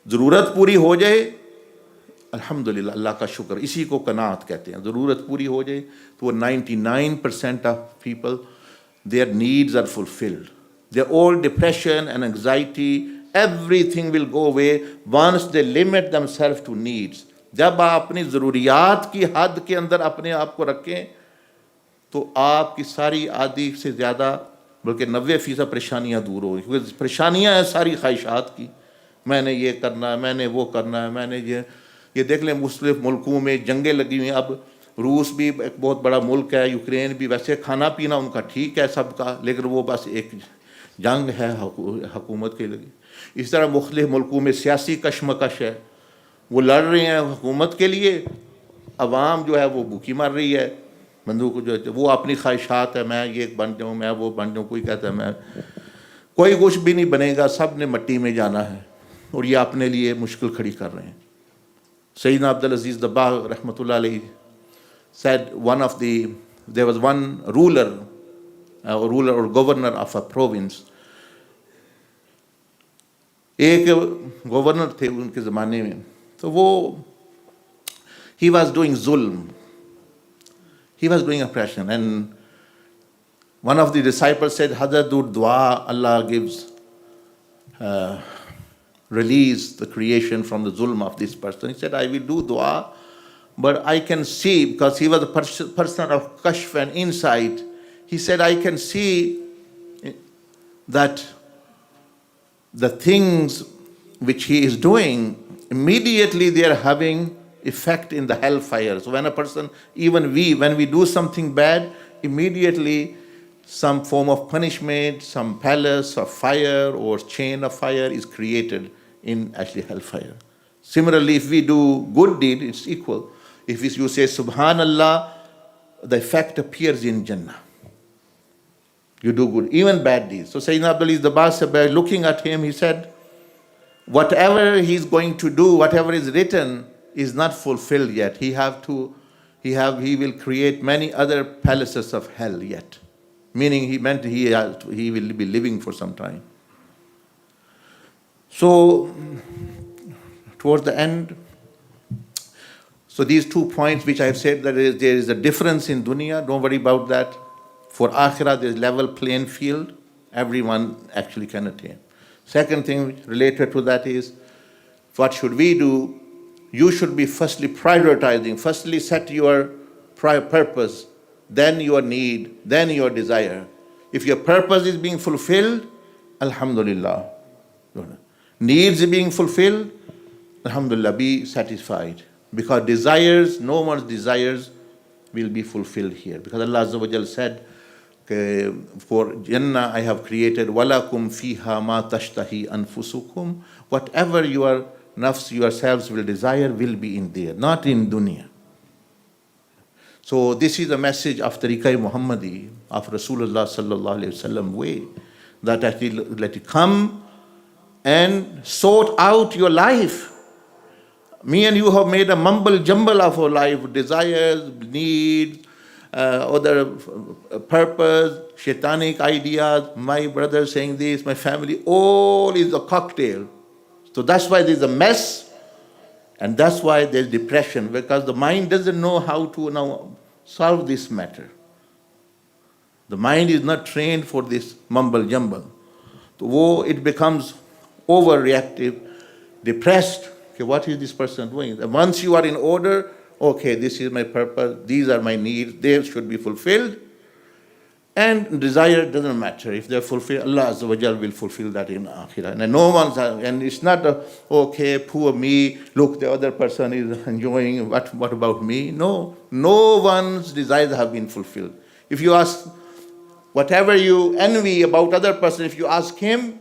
ज़रूरत पूरी हो जाए, अल्हम्दुलिल्लाह, अल्लाह का शुक्र, इसी को कनात कहते हैं। ज़रूरत पूरी हो जाए तो 99% of people their needs are fulfilled, their all depression and anxiety everything will go away once they limit themselves to needs. जब आप अपनी ज़रूरियात की हद के अंदर अपने आप को रखें तो आपकी सारी आधी से ज़्यादा बल्कि 90% परेशानियाँ दूर होंगी, क्योंकि परेशानियाँ हैं सारी ख्वाहिशात की। मैंने ये करना है, मैंने वो करना है, मैंने ये देख लें मुख्तलिफ मुल्कों में जंगें लगी हुई हैं। अब रूस भी एक बहुत बड़ा मुल्क है, यूक्रेन भी, वैसे खाना पीना उनका ठीक है सबका, लेकिन वो बस एक जंग है हुकूमत के लिए। इस तरह मुख्तलिफ मुल्कों में सियासी कशमकश है, वो लड़ रहे हैं हुकूमत के लिए, अवाम जो है वो भूखी मर रही है। बंदूक जो है वो अपनी ख्वाहिशात है, मैं ये बन जाऊँ, मैं वो बन जाऊँ। कोई कहता है मैं, कोई कुछ भी नहीं बनेगा, सब ने मिट्टी में जाना है, और ये अपने लिए मुश्किल खड़ी कर रहे हैं। सैयदना अब्दुल अजीज़ दब्बाग़ रहमतुल्लाह अलैह said there was one ruler or governor of a province. एक गवर्नर थे उनके ज़माने में, तो वो he was doing zulm, he was doing oppression, and one of the disciples said, Hazrat, do dua, Allah gives release the creation from the zulm of this person. He said, I will do dua, but I can see, because he was a person of kashf and insight, he said, I can see that the things which he is doing, immediately they are having effect in the hellfire. So when a person, even when we do something bad, immediately some form of punishment, some palace of fire or chain of fire is created in actually hellfire. Similarly, if we do good deed, it's equal. If you say Subhanallah, the effect appears in Jannah. You do good, even bad deeds. So Sayyidina Abdul Dabbagh said, by looking at him, he said, whatever he's going to do, whatever is written, is not fulfilled yet. He will create many other palaces of hell yet. Meaning he meant he will be living for some time. So, towards the end, so these 2 points which I have said, that there is a difference in dunya, don't worry about that. For akhirah, there is level playing field, everyone actually can attain. Second thing related to that is, what should we do? You should be firstly prioritizing, firstly set your purpose, then your need, then your desire. If your purpose is being fulfilled, alhamdulillah. Needs being fulfilled, alhamdulillah, be satisfied. Because desires, no one's desires will be fulfilled here. Because Allah Azza wa Jal said, for Jannah I have created, walakum fiha ma tashtahi anfusukum. Whatever your nafs, yourselves will desire will be in there, not in dunya. So this is the message of Tariqah Muhammadi, of Rasulullah sallallahu alayhi wasallam way, that let it come and sort out your life. Me and you have made a mumble jumble of our life, desires, needs, other purpose, shaitanic ideas, my brother saying this, my family, all is a cocktail. So that's why there's a mess, and that's why there's depression, because the mind doesn't know how to now solve this matter. The mind is not trained for this mumble jumble. So it becomes overreactive, depressed. Okay, what is this person doing? And once you are in order, okay, this is my purpose, these are my needs, they should be fulfilled. And desire doesn't matter. If they fulfill, Allah Azza wa Jal will fulfill that in Akhirah. And no one's, and it's not, okay, poor me, look, the other person is enjoying, what about me? No, no one's desires have been fulfilled. If you ask, whatever you envy about other person, if you ask him,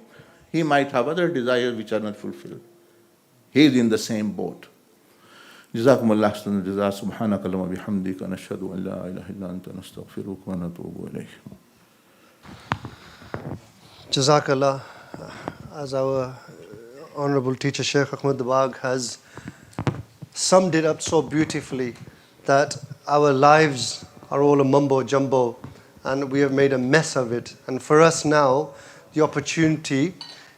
he might have other desires which are not fulfilled. He is in the same boat. جزاكم الله أحسن الجزاء سبحانك اللهم وبحمدك نشهد أن لا إله إلا أنت نستغفرك ونتوب إليك. Jazakallah. As our honorable teacher Sheikh Ahmed Dabbagh has summed it up so beautifully, that our lives are all a mumbo jumbo and we have made a mess of it. And for us now, the opportunity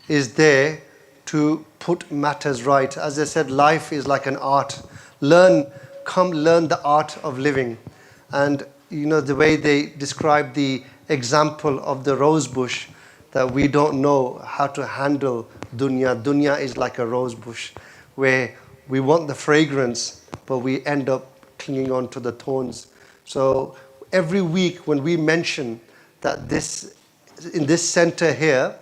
is there to put matters right. As I said, life is like an art. Come learn the art of living. And you know, the way they describe the example of the rose bush, that we don't know how to handle dunya. Dunya is like a rose bush where we want the fragrance, but we end up clinging on to the thorns. So every week when we mention that in this center here,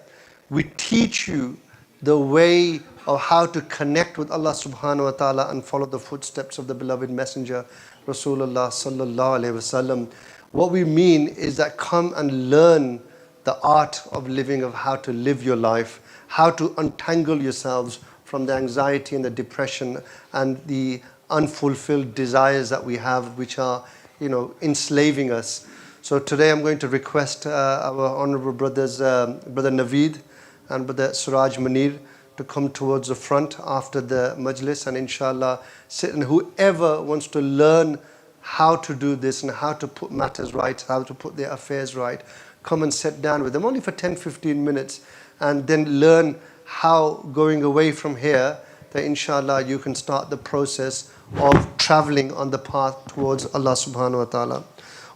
we teach you the way of how to connect with Allah subhanahu wa ta'ala and follow the footsteps of the beloved messenger Rasulullah sallallahu alaihi wasallam. What we mean is that come and learn the art of living, of how to live your life, how to untangle yourselves from the anxiety and the depression and the unfulfilled desires that we have, which are, enslaving us. So today I'm going to request our honorable brothers, Brother Naveed and Brother Suraj Munir, to come towards the front after the majlis and inshallah sit. And whoever wants to learn how to do this and how to put matters right, how to put their affairs right, come and sit down with them only for 10-15 minutes and then learn how, going away from here, that inshallah you can start the process of traveling on the path towards Allah subhanahu wa ta'ala.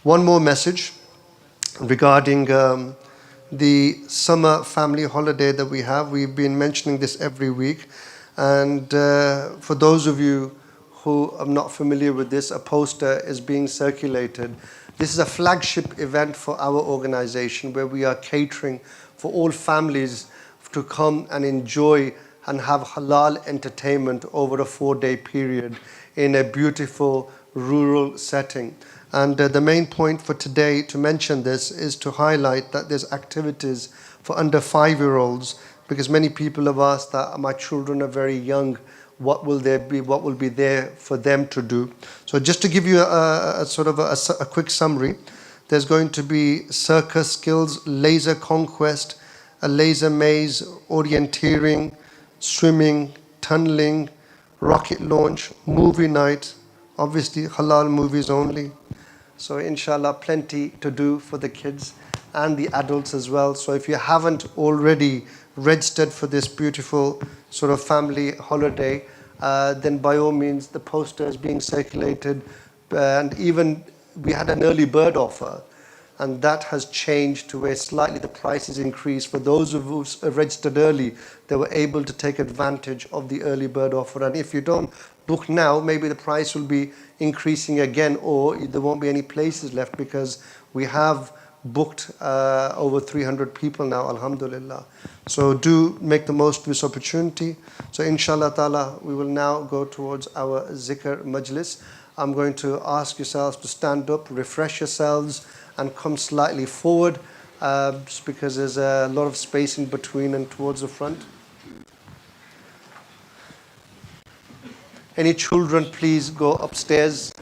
One more message regarding the summer family holiday that we have. We've been mentioning this every week, and for those of you who are not familiar with this, a poster is being circulated. This is a flagship event for our organization where we are catering for all families to come and enjoy and have halal entertainment over a 4-day period in a beautiful rural setting. And the main point for today to mention this is to highlight that there's activities for under 5-year-olds, because many people have asked that my children are very young, what will be there for them to do? So just to give you a quick summary, there's going to be circus skills, laser conquest, a laser maze, orienteering, swimming, tunneling, rocket launch, movie night, obviously halal movies only. So inshallah, plenty to do for the kids and the adults as well. So if you haven't already registered for this beautiful sort of family holiday, then by all means, the poster is being circulated. And even we had an early bird offer, and that has changed to where slightly the price is increased. For those who registered early, they were able to take advantage of the early bird offer. And if you don't book now, maybe the price will be increasing again, or there won't be any places left, because we have booked over 300 people now, alhamdulillah. So do make the most of this opportunity. So inshallah ta'ala, we will now go towards our zikr majlis. I'm going to ask yourselves to stand up, refresh yourselves, and come slightly forward, just because there's a lot of space in between and towards the front. Any children, please go upstairs.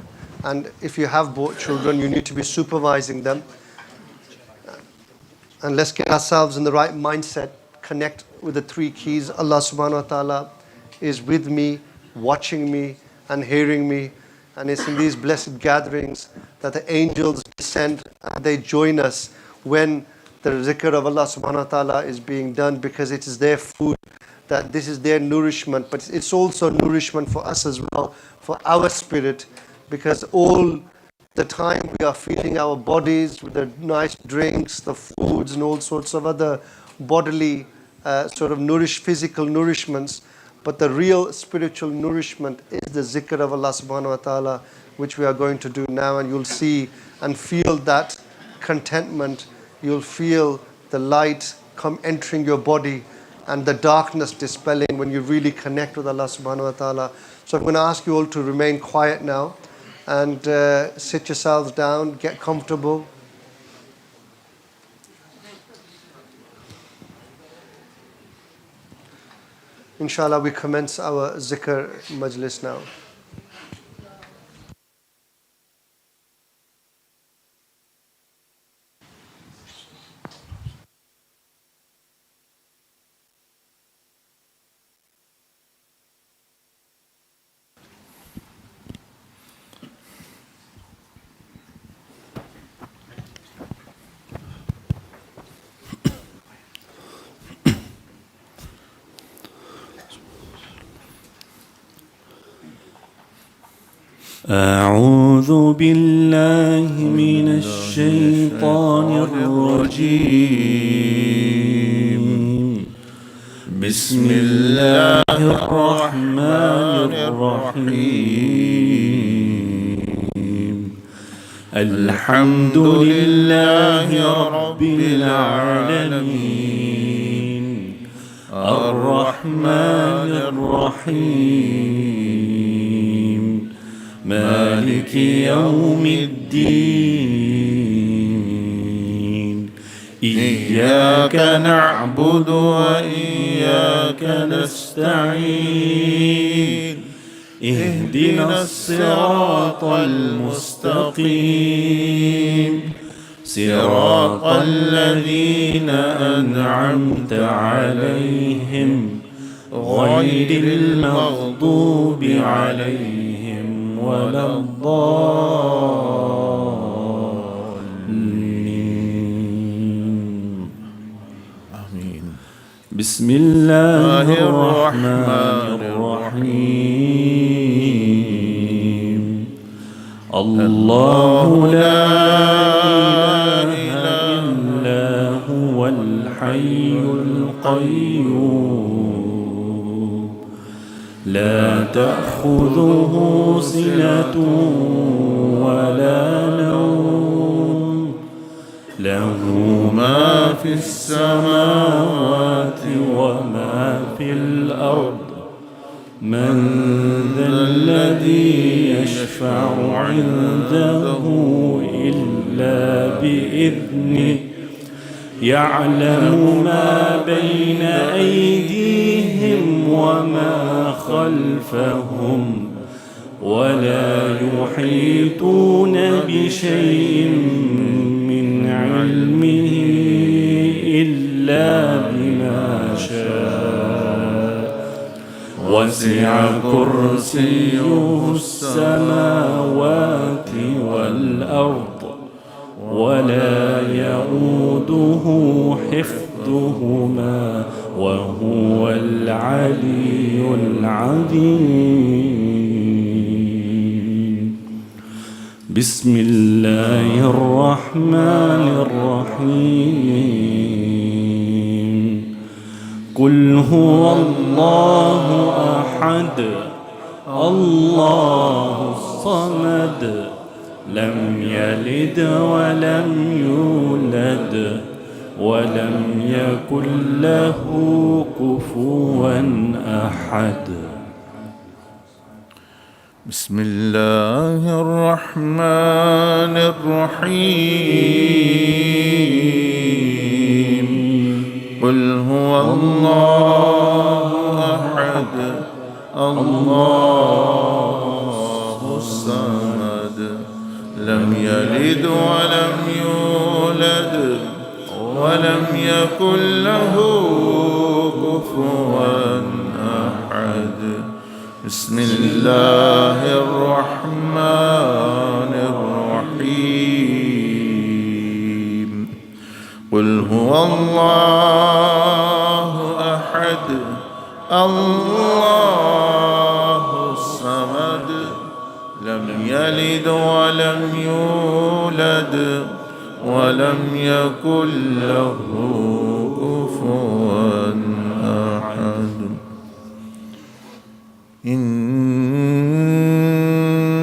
And if you have brought children, you need to be supervising them. And let's get ourselves in the right mindset, connect with the 3 keys. Allah subhanahu wa ta'ala is with me, watching me, and hearing me. And it's in these blessed gatherings that the angels descend and they join us when the zikr of Allah subhanahu wa ta'ala is being done, because it is their food, that this is their nourishment, but it's also nourishment for us as well, for our spirit, because all the time we are feeding our bodies with the nice drinks, the foods, and all sorts of other bodily physical nourishments. But the real spiritual nourishment is the zikr of Allah subhanahu wa ta'ala, which we are going to do now, and you'll see and feel that contentment, you'll feel the light come entering your body and the darkness dispelling when you really connect with Allah subhanahu wa ta'ala. So I'm going to ask you all to remain quiet now and sit yourselves down, get comfortable. Inshallah, we commence our zikr majlis now. أعوذ بالله من الشيطان الرجيم. بسم الله الرحمن الرحيم. الحمد لله رب العالمين الرحمن الرحيم مالك يوم الدين. إياك نعبد وإياك نستعين. اهدنا الصراط المستقيم صراط الذين أنعمت عليهم غير المغضوب عليهم ولا الضالين. آمين. بسم الله الرحمن الرحيم. الله لا إله إلا هو الحي القيوم لا تأخذه سنة ولا نوم له ما في السماوات وما في الأرض. من ذا الذي يشفع عنده إلا بإذنه. يعلم ما بين أيديهم وما خلفهم ولا يحيطون بشيء من علمه إلا بما شاء. وسع كرسيه السماوات والأرض ولا يؤوده حفظهما وهو العلي العظيم. بسم الله الرحمن الرحيم. قل هو الله أحد الله الصمد لم يلد ولم يولد ولم يكن له كفوا أحد. بسم الله الرحمن الرحيم. قل هو الله أحد الله الصمد لم يلد ولم يولد ولم يكن له كفوا أحد. بسم الله الرحمن الرحيم. قل هو الله أحد الله الصمد لم يلد ولم يولد ولم يكن له كفوا أحد. إن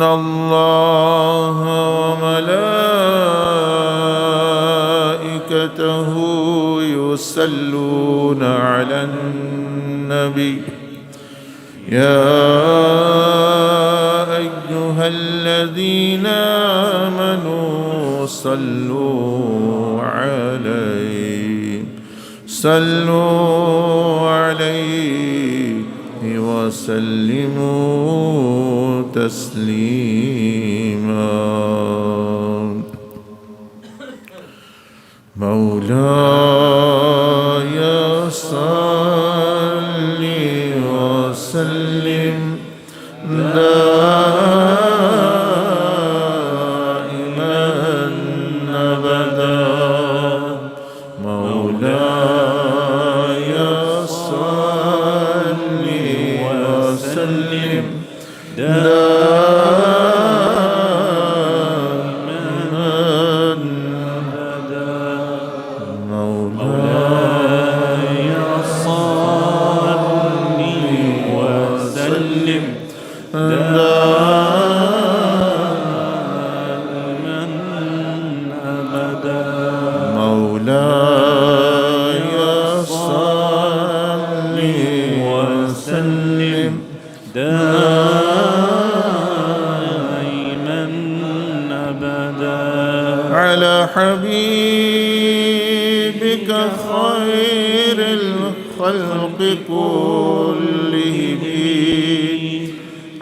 الله وملائكته يصلون على النبي يا أيها الذين آمنوا صلوا عليه وسلموا تسليما مولاي صل وسلم دائما أبدا مولاي صل وسلم على حبيبك خير الخلق كلهم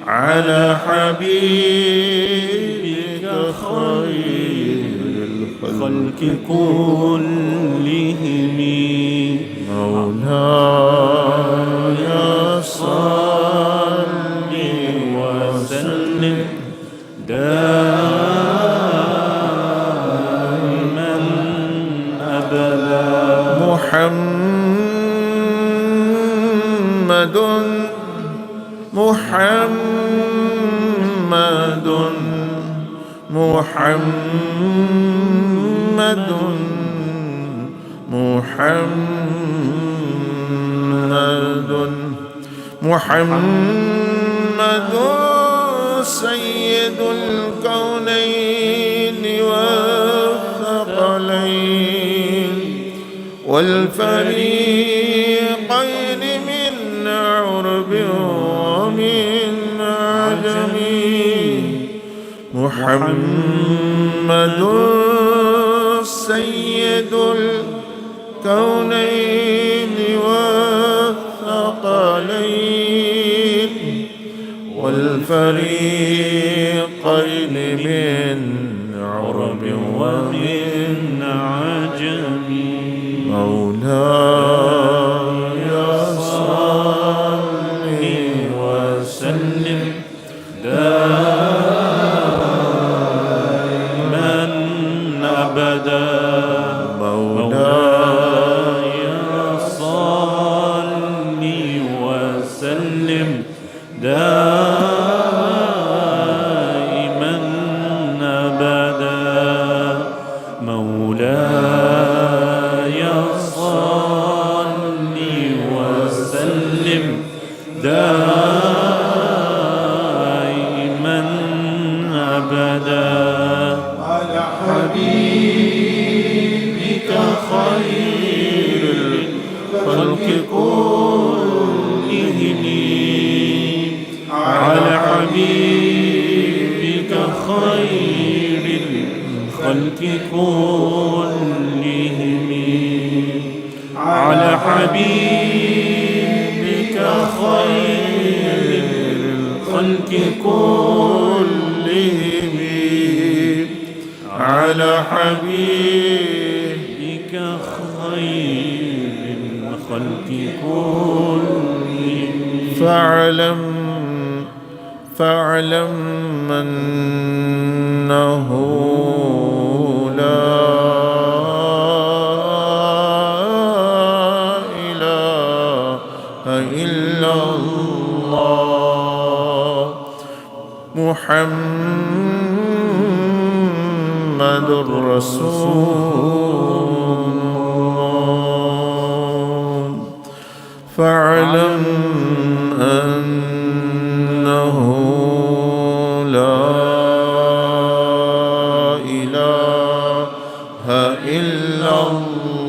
على حبيبك خير الخلق كلهم مولاي صل وسلم دائما أبدا محمد سيد الكونين والثقلين والفريقين من عرب ومن عجم محمد سيد الكونين والثقلين والفريقين من عرب ومن عجم مولاي صل وسلم دائما أبدا مولاي صل وسلم دائما أبدا مولاي صل وسلم دائما أبدا على حبيبك خير الخلق كلهم على حبيبك خير الخلق كلهم على حبيبك خير الخلق كلهم على حبيبك خير الخلق كلهم فاعلم أنه لا إله إلا الله محمد رسول الله فاعلم أنه لا إله إلا الله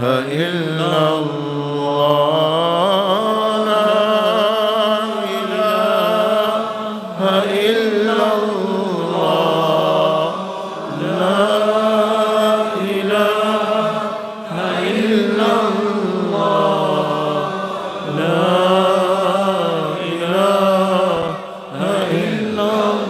إلا الله لا إله إلا الله لا إله إلا الله لا إله إلا الله لا إله إلا الله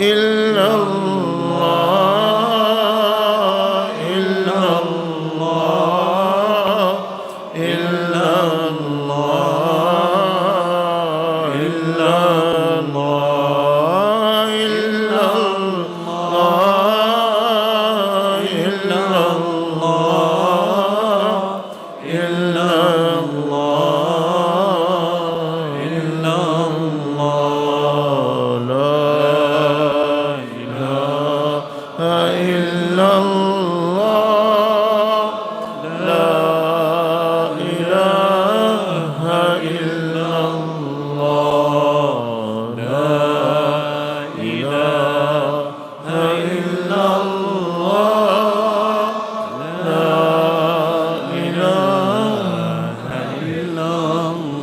إلا الله إلا الله إلا الله إلا الله إلا الله إلا الله إلا الله إلا الله لا إله إلا الله لا إله إلا الله لا إله إلا الله لا إله إلا الله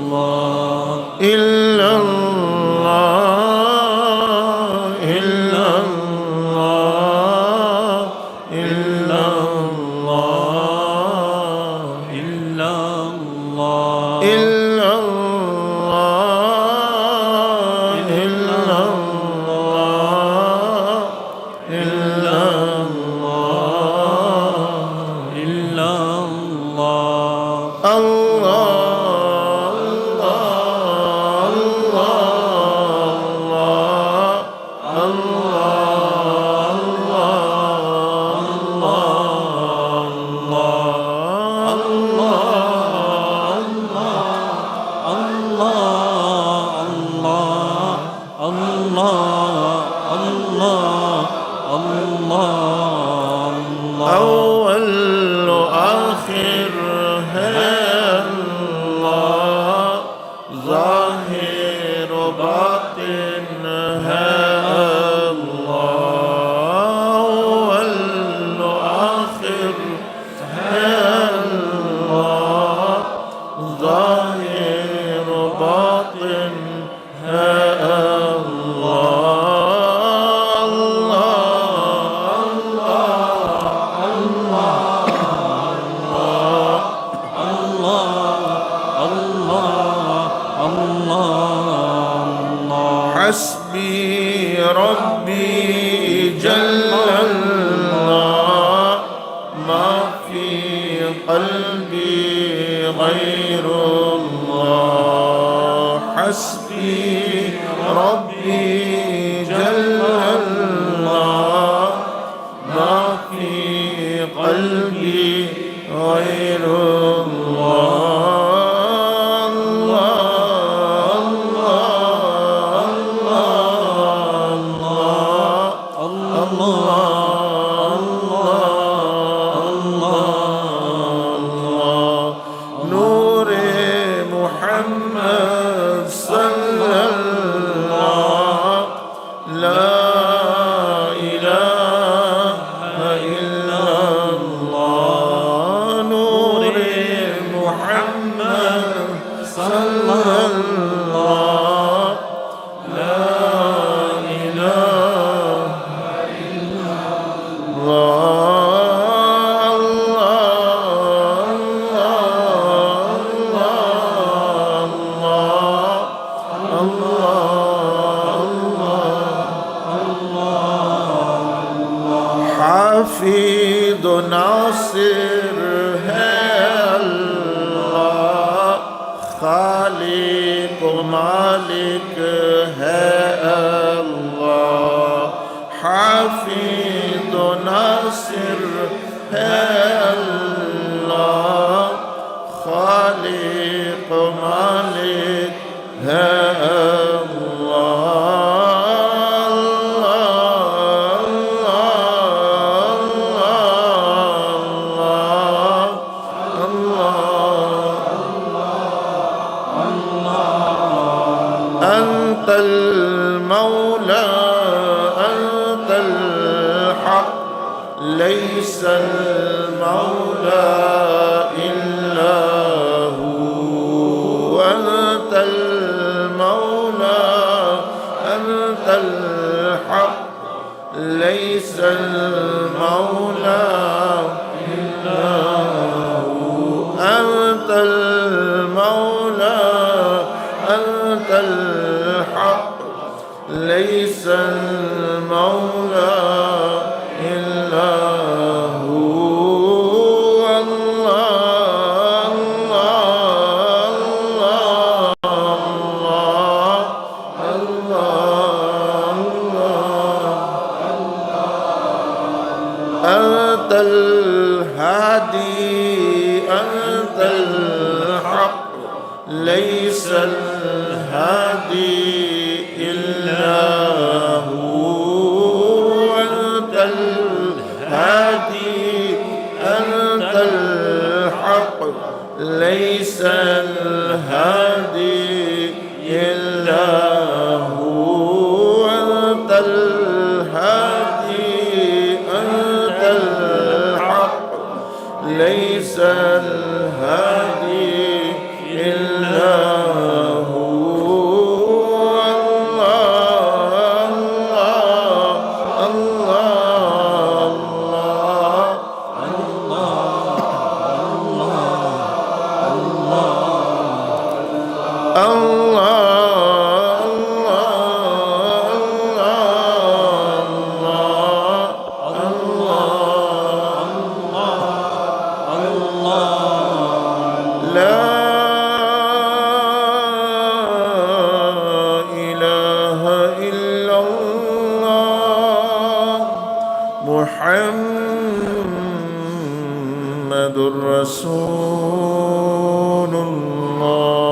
إلا الله إلا الله إلا الله إلا الله إلا الله إلا الله إلا الله إلا الله الله أول وآخر هي الله ظاهر وباطن هي الله أول وآخر هي الله ظاهر وباطن هي حسبي ربي جل الله ما في قلبي غير الله حسبي ربي جل الله ما في قلبي غير الله حفيظ ناصر ہے اللہ خالق مالک ہے اللہ حفیظ ناصر ہے اللہ خالق مالک ہے أنت المولى أنت الحق ليس المولى إلا هو أنت المولى أنت الحق ليس المولى إلا هو أنت المولى أنت الحق ليس المولى إلا هو الله الله الله أنت الهادي أنت الحق ليس الهادي إلا هو أنت الهادي أنت الحق ليس الهادي إلا هو أنت الهادي أنت الحق ليس الهادي إلا هو الله الله محمد رسول الله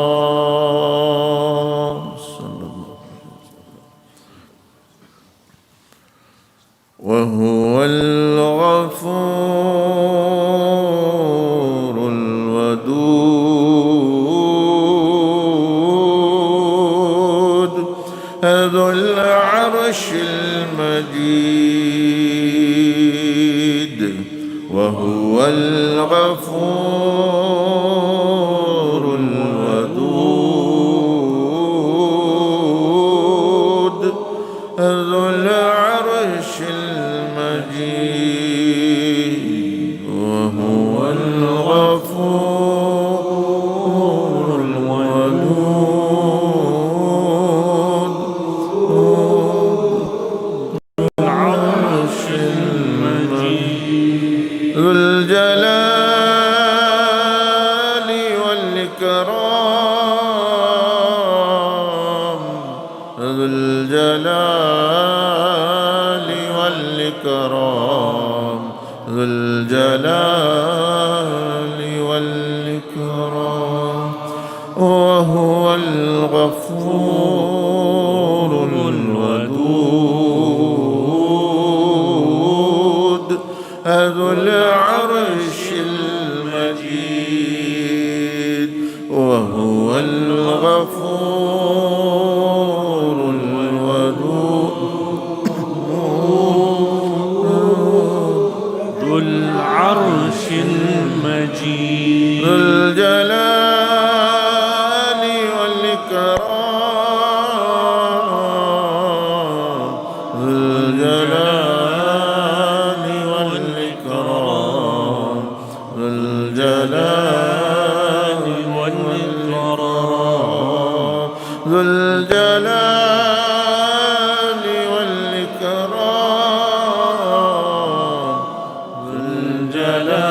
صلى الله عليه وسلم وهو الغفور الودود ذو العرش المجيد وهو الغفور الودود ذو العرش المجيد وهو الغفور الودود العرش المجيد ذو الجلال والإكرام ذو الجلال والإكرام ذو الجلال والإكرام وهو الغفور الودود ذو العرش المجيد وهو الغفور الودود ذو العرش المجيد ذو الجلال والإكرام ذو الجلال والإكرام ذو الجلال والإكرام ذو الجلال والإكرام ذو الجلال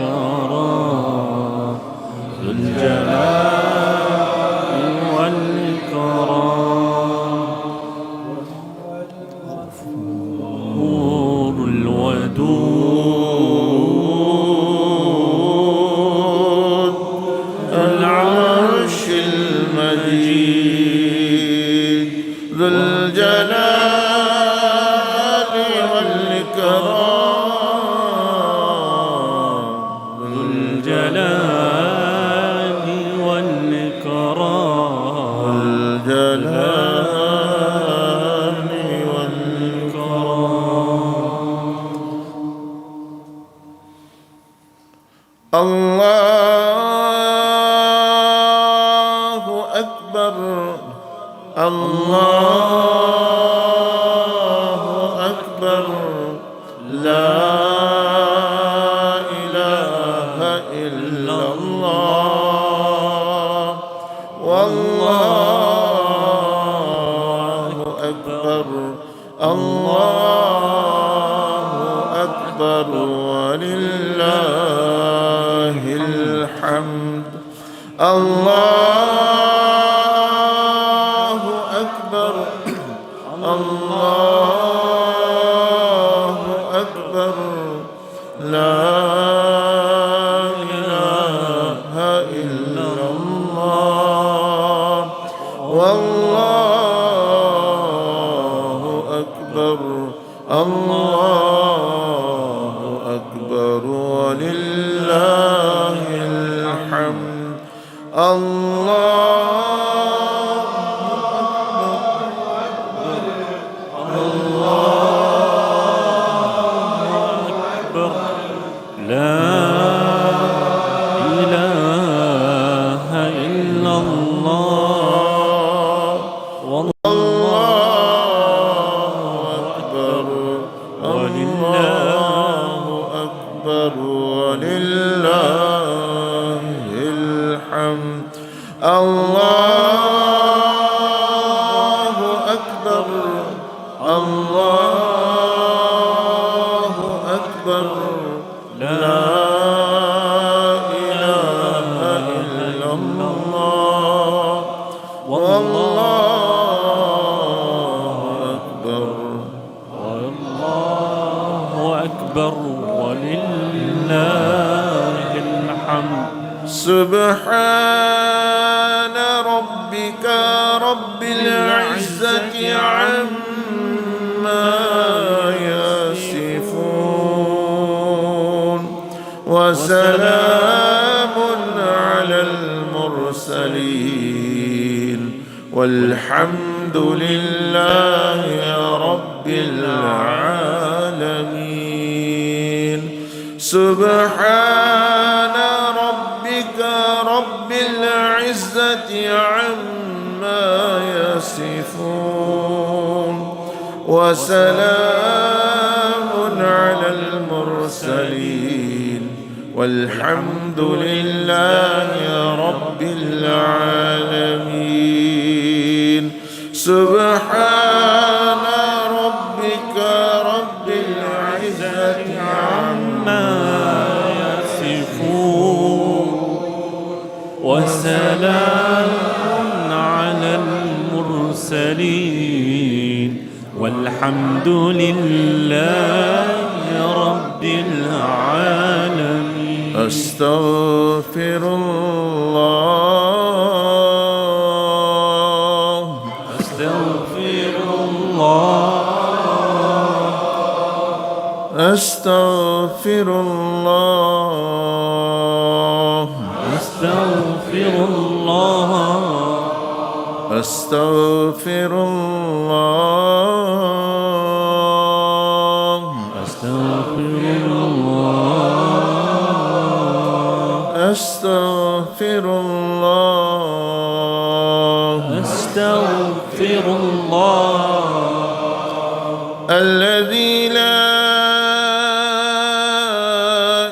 والإكرام ذو الجلال والإكرام غفور الودود العرش المجيد ذو الجلال والإكرام ذو الجلال والإكرام أكبر الله أكبر لا إله إلا الله والله أكبر الله أكبر ولله الحمد الله أكبر الله أكبر لا إله إلا الله والله أكبر الله أكبر ولله الحمد الله أكبر لا إله إلا الله والله أكبر ولله أكبر ولله الحمد الله أكبر الله أكبر لا إله إلا الله والله أكبر والله أكبر ولله الحمد سبحان ربك رب العزة عما يصفون وسلام على المرسلين والحمد لله رب العالمين سبحان ربك رب العزة عما يصفون وسلام على المرسلين والحمد لله رب العالمين سبحان ربك رب العزة عما وسلام على المرسلين والحمد لله رب العالمين أستغفر الله أستغفر الله أستغفر الله أستغفر الله أستغفر الله أستغفر الله أستغفر الله أستغفر الله الذي لا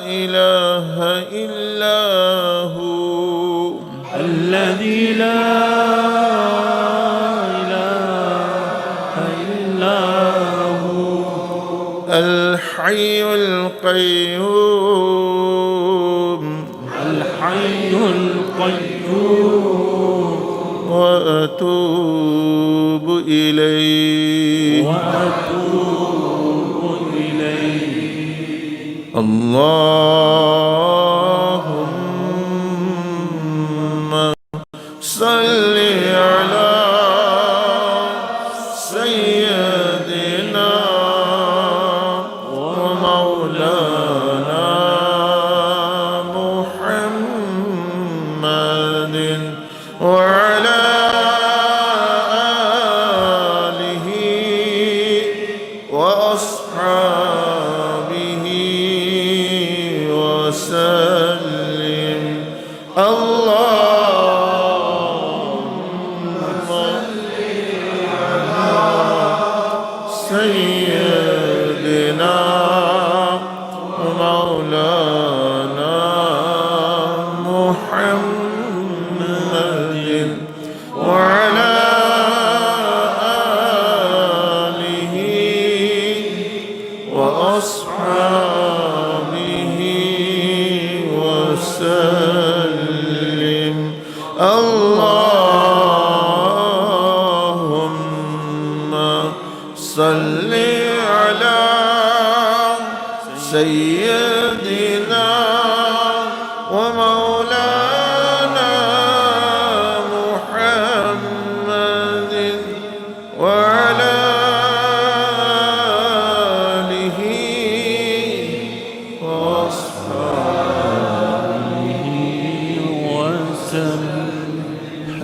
إله إلا هو الذي لا إله إلا هو الحي القيوم الحي القيوم وأتوب إليه وأتوب إليه اللهم صل على سيدنا ومولانا محمد وعلى آله وأصحابه وسلم وعلى آله وأصحابه وسلم اللهم صل على سيدنا ومولانا محمد وعلى آله وأصحابه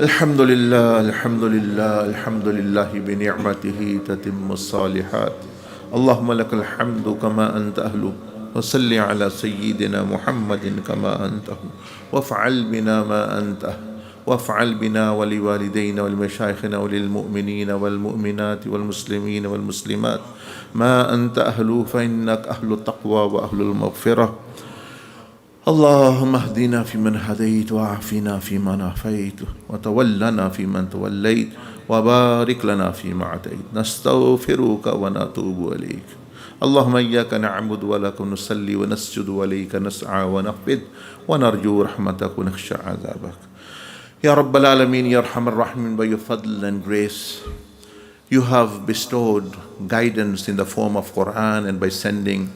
الحمد لله الحمد لله الحمد لله بنعمته تتم الصالحات اللهم لك الحمد كما أنت أهله وصل على سيدنا محمد كما أنت أهله وافعل بنا ما أنت أهله وافعل بنا ولوالدينا ولمشايخنا وللمؤمنين والمؤمنات والمسلمين والمسلمات ما أنت أهله فإنك أهل التقوى وأهل المغفرة اللهم اهدنا فيمن هديت وعافنا فيمن عافيت وتولنا فيمن توليت وبارك لنا فيما أعطيت نستغفرك ونتوب إليك اللهم إياك نعبد ولك نصلي ونسجد وإليك نسعى ونخفض ونرجو رحمتك ونخشى عذابك Ya Rabbal Alameen, Ya Arhamar Rahimin, by your fadl and grace, you have bestowed guidance in the form of Quran and by sending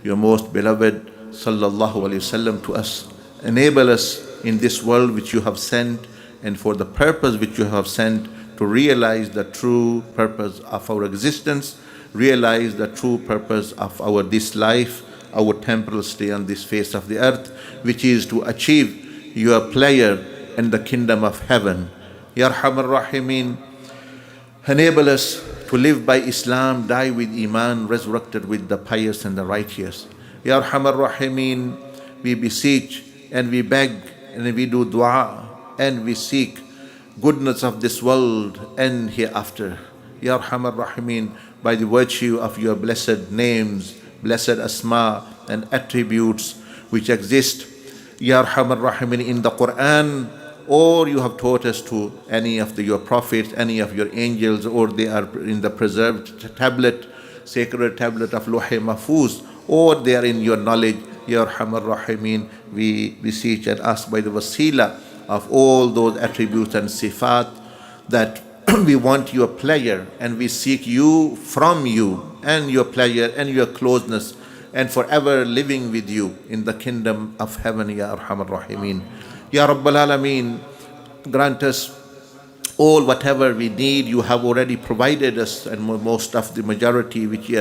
your most beloved Sallallahu Alaihi Wasallam to us. Enable us in this world which you have sent and for the purpose which you have sent to realize the true purpose of our existence, realize the true purpose of our this life, our temporal stay on this face of the earth, which is to achieve your pleasure and the kingdom of heaven. Ya Arhamar Rahimin, enable us to live by Islam, die with Iman, resurrected with the pious and the righteous. Ya Arhamar Rahimin, we beseech and we beg and we do dua and we seek goodness of this world and hereafter. Ya Arhamar Rahimin, by the virtue of your blessed names, blessed asma and attributes which exist, Ya Arhamar Rahimin, in the Quran, or you have taught us to any of your prophets, any of your angels, or they are in the preserved tablet, sacred tablet of Luh-e Mahfuz, or they are in your knowledge, Ya Arhamar Rahimin, we beseech and ask by the wasila of all those attributes and sifat that we want your pleasure and we seek you from you and your pleasure and your closeness and forever living with you in the kingdom of heaven, Ya Arhamar Rahimin. Ya Rabbal Alameen, grant us all whatever we need. You have already provided us, and most of the majority which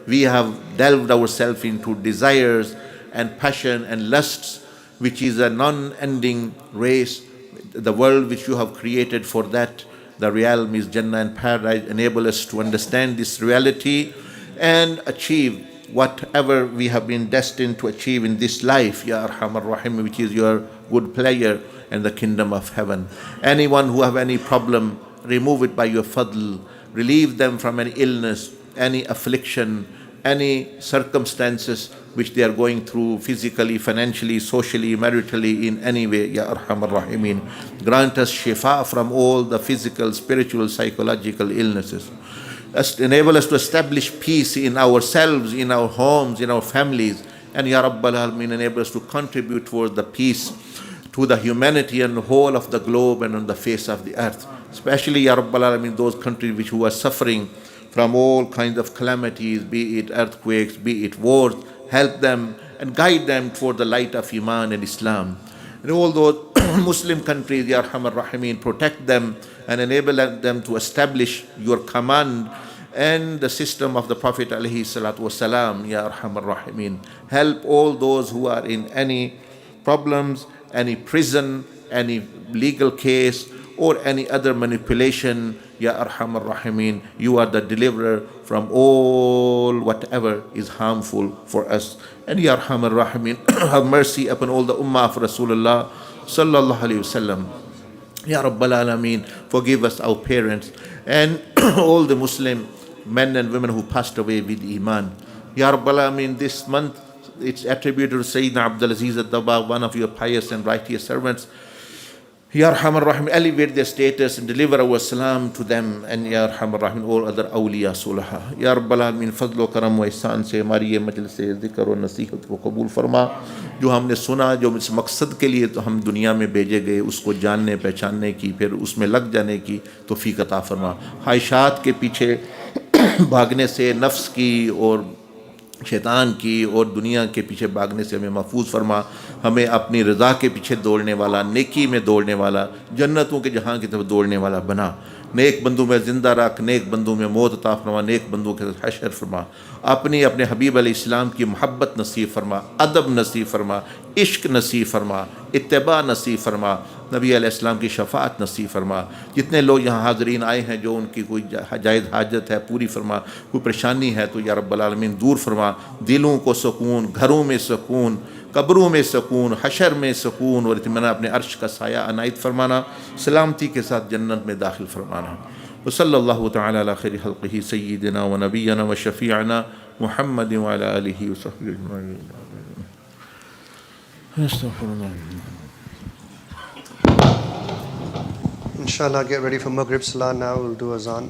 we have delved ourselves into desires and passion and lusts, which is a non-ending race. The world which you have created for that, the realm is Jannah and paradise. Enable us to understand this reality and achieve whatever we have been destined to achieve in this life, Ya Arhamar Rahim, which is your good pleasure and the kingdom of heaven. Anyone who have any problem, remove it by your fadl. Relieve them from any illness, any affliction, any circumstances which they are going through physically, financially, socially, maritally, in any way, Ya Arhamar Rahimin. Grant us shifa from all the physical, spiritual, psychological illnesses. Enable us to establish peace in ourselves, in our homes, in our families. And Ya Rabbal Alameen, enable us to contribute towards the peace to the humanity and the whole of the globe and on the face of the earth. Especially, Ya Rabbal Alameen, those countries which who are suffering from all kinds of calamities, be it earthquakes, be it wars. Help them and guide them toward the light of Iman and Islam. And all those Muslim countries, Ya Arhamar Rahimin, protect them and enable them to establish your command and the system of the Prophet alayhi salatu wasalam, Ya Arhamar Rahimin. Help all those who are in any problems, any prison, any legal case, or any other manipulation, Ya Arhamar Rahimin. You are the deliverer from all whatever is harmful for us. And Ya Arhamar Rahimin, have mercy upon all the ummah of Rasulullah sallallahu alayhi wasallam. Ya Rabbal Alameen, forgive us our parents and all the Muslim men and women who passed away with Iman. Ya Rabbal Alameen, this month it's attributed to Sayyidina Abdul Aziz Dabbagh, one of your pious and righteous servants. Ya Arhamar Rahim, elevate their status and deliver our salam to them, and Ya Arhamar Rahim, all other awliya sulaha. Ya Rabbal Alamin, fadl و کرم و احسان سے ہماری یہ مجلس ذکر و نصیحت کو قبول فرما. جو ہم نے سنا، جو اس مقصد کے لیے تو ہم دنیا میں بھیجے گئے، اس کو جاننے پہچاننے کی، پھر اس میں لگ جانے کی توفیق عطا فرما. خواہشات کے پیچھے بھاگنے سے، نفس کی اور شیطان کی اور دنیا کے پیچھے بھاگنے سے ہمیں محفوظ فرما. ہمیں اپنی رضا کے پیچھے دوڑنے والا، نیکی میں دوڑنے والا، جنتوں کے جہاں کی طرف دوڑنے والا بنا. نیک بندوں میں زندہ رکھ، نیک بندوں میں موت عطا فرما، نیک بندوں کے ساتھ حشر فرما. اپنے حبیب علیہ السلام کی محبت نصیب فرما، ادب نصیب فرما، عشق نصیب فرما، اتباع نصیب فرما، نبی علیہ السلام کی شفاعت نصیب فرما. جتنے لوگ یہاں حاضرین آئے ہیں، جو ان کی کوئی جائز حاجت ہے پوری فرما، کوئی پریشانی ہے تو یا رب العالمین دور فرما. دلوں کو سکون، گھروں میں سکون، قبروں میں سکون، حشر میں سکون اور اطمینان اپنے عرش کا سایہ عنایت فرمانا، سلامتی کے ساتھ جنت میں داخل فرمانا. وصلی اللہ تعالی علی خیر خلقہ سیدنا و نبینا و شفیعنا محمد وعلی آلہ وصحبہ اجمعین. استغفر اللہ. Inshallah, get ready for Maghrib Salah now. We'll do azan.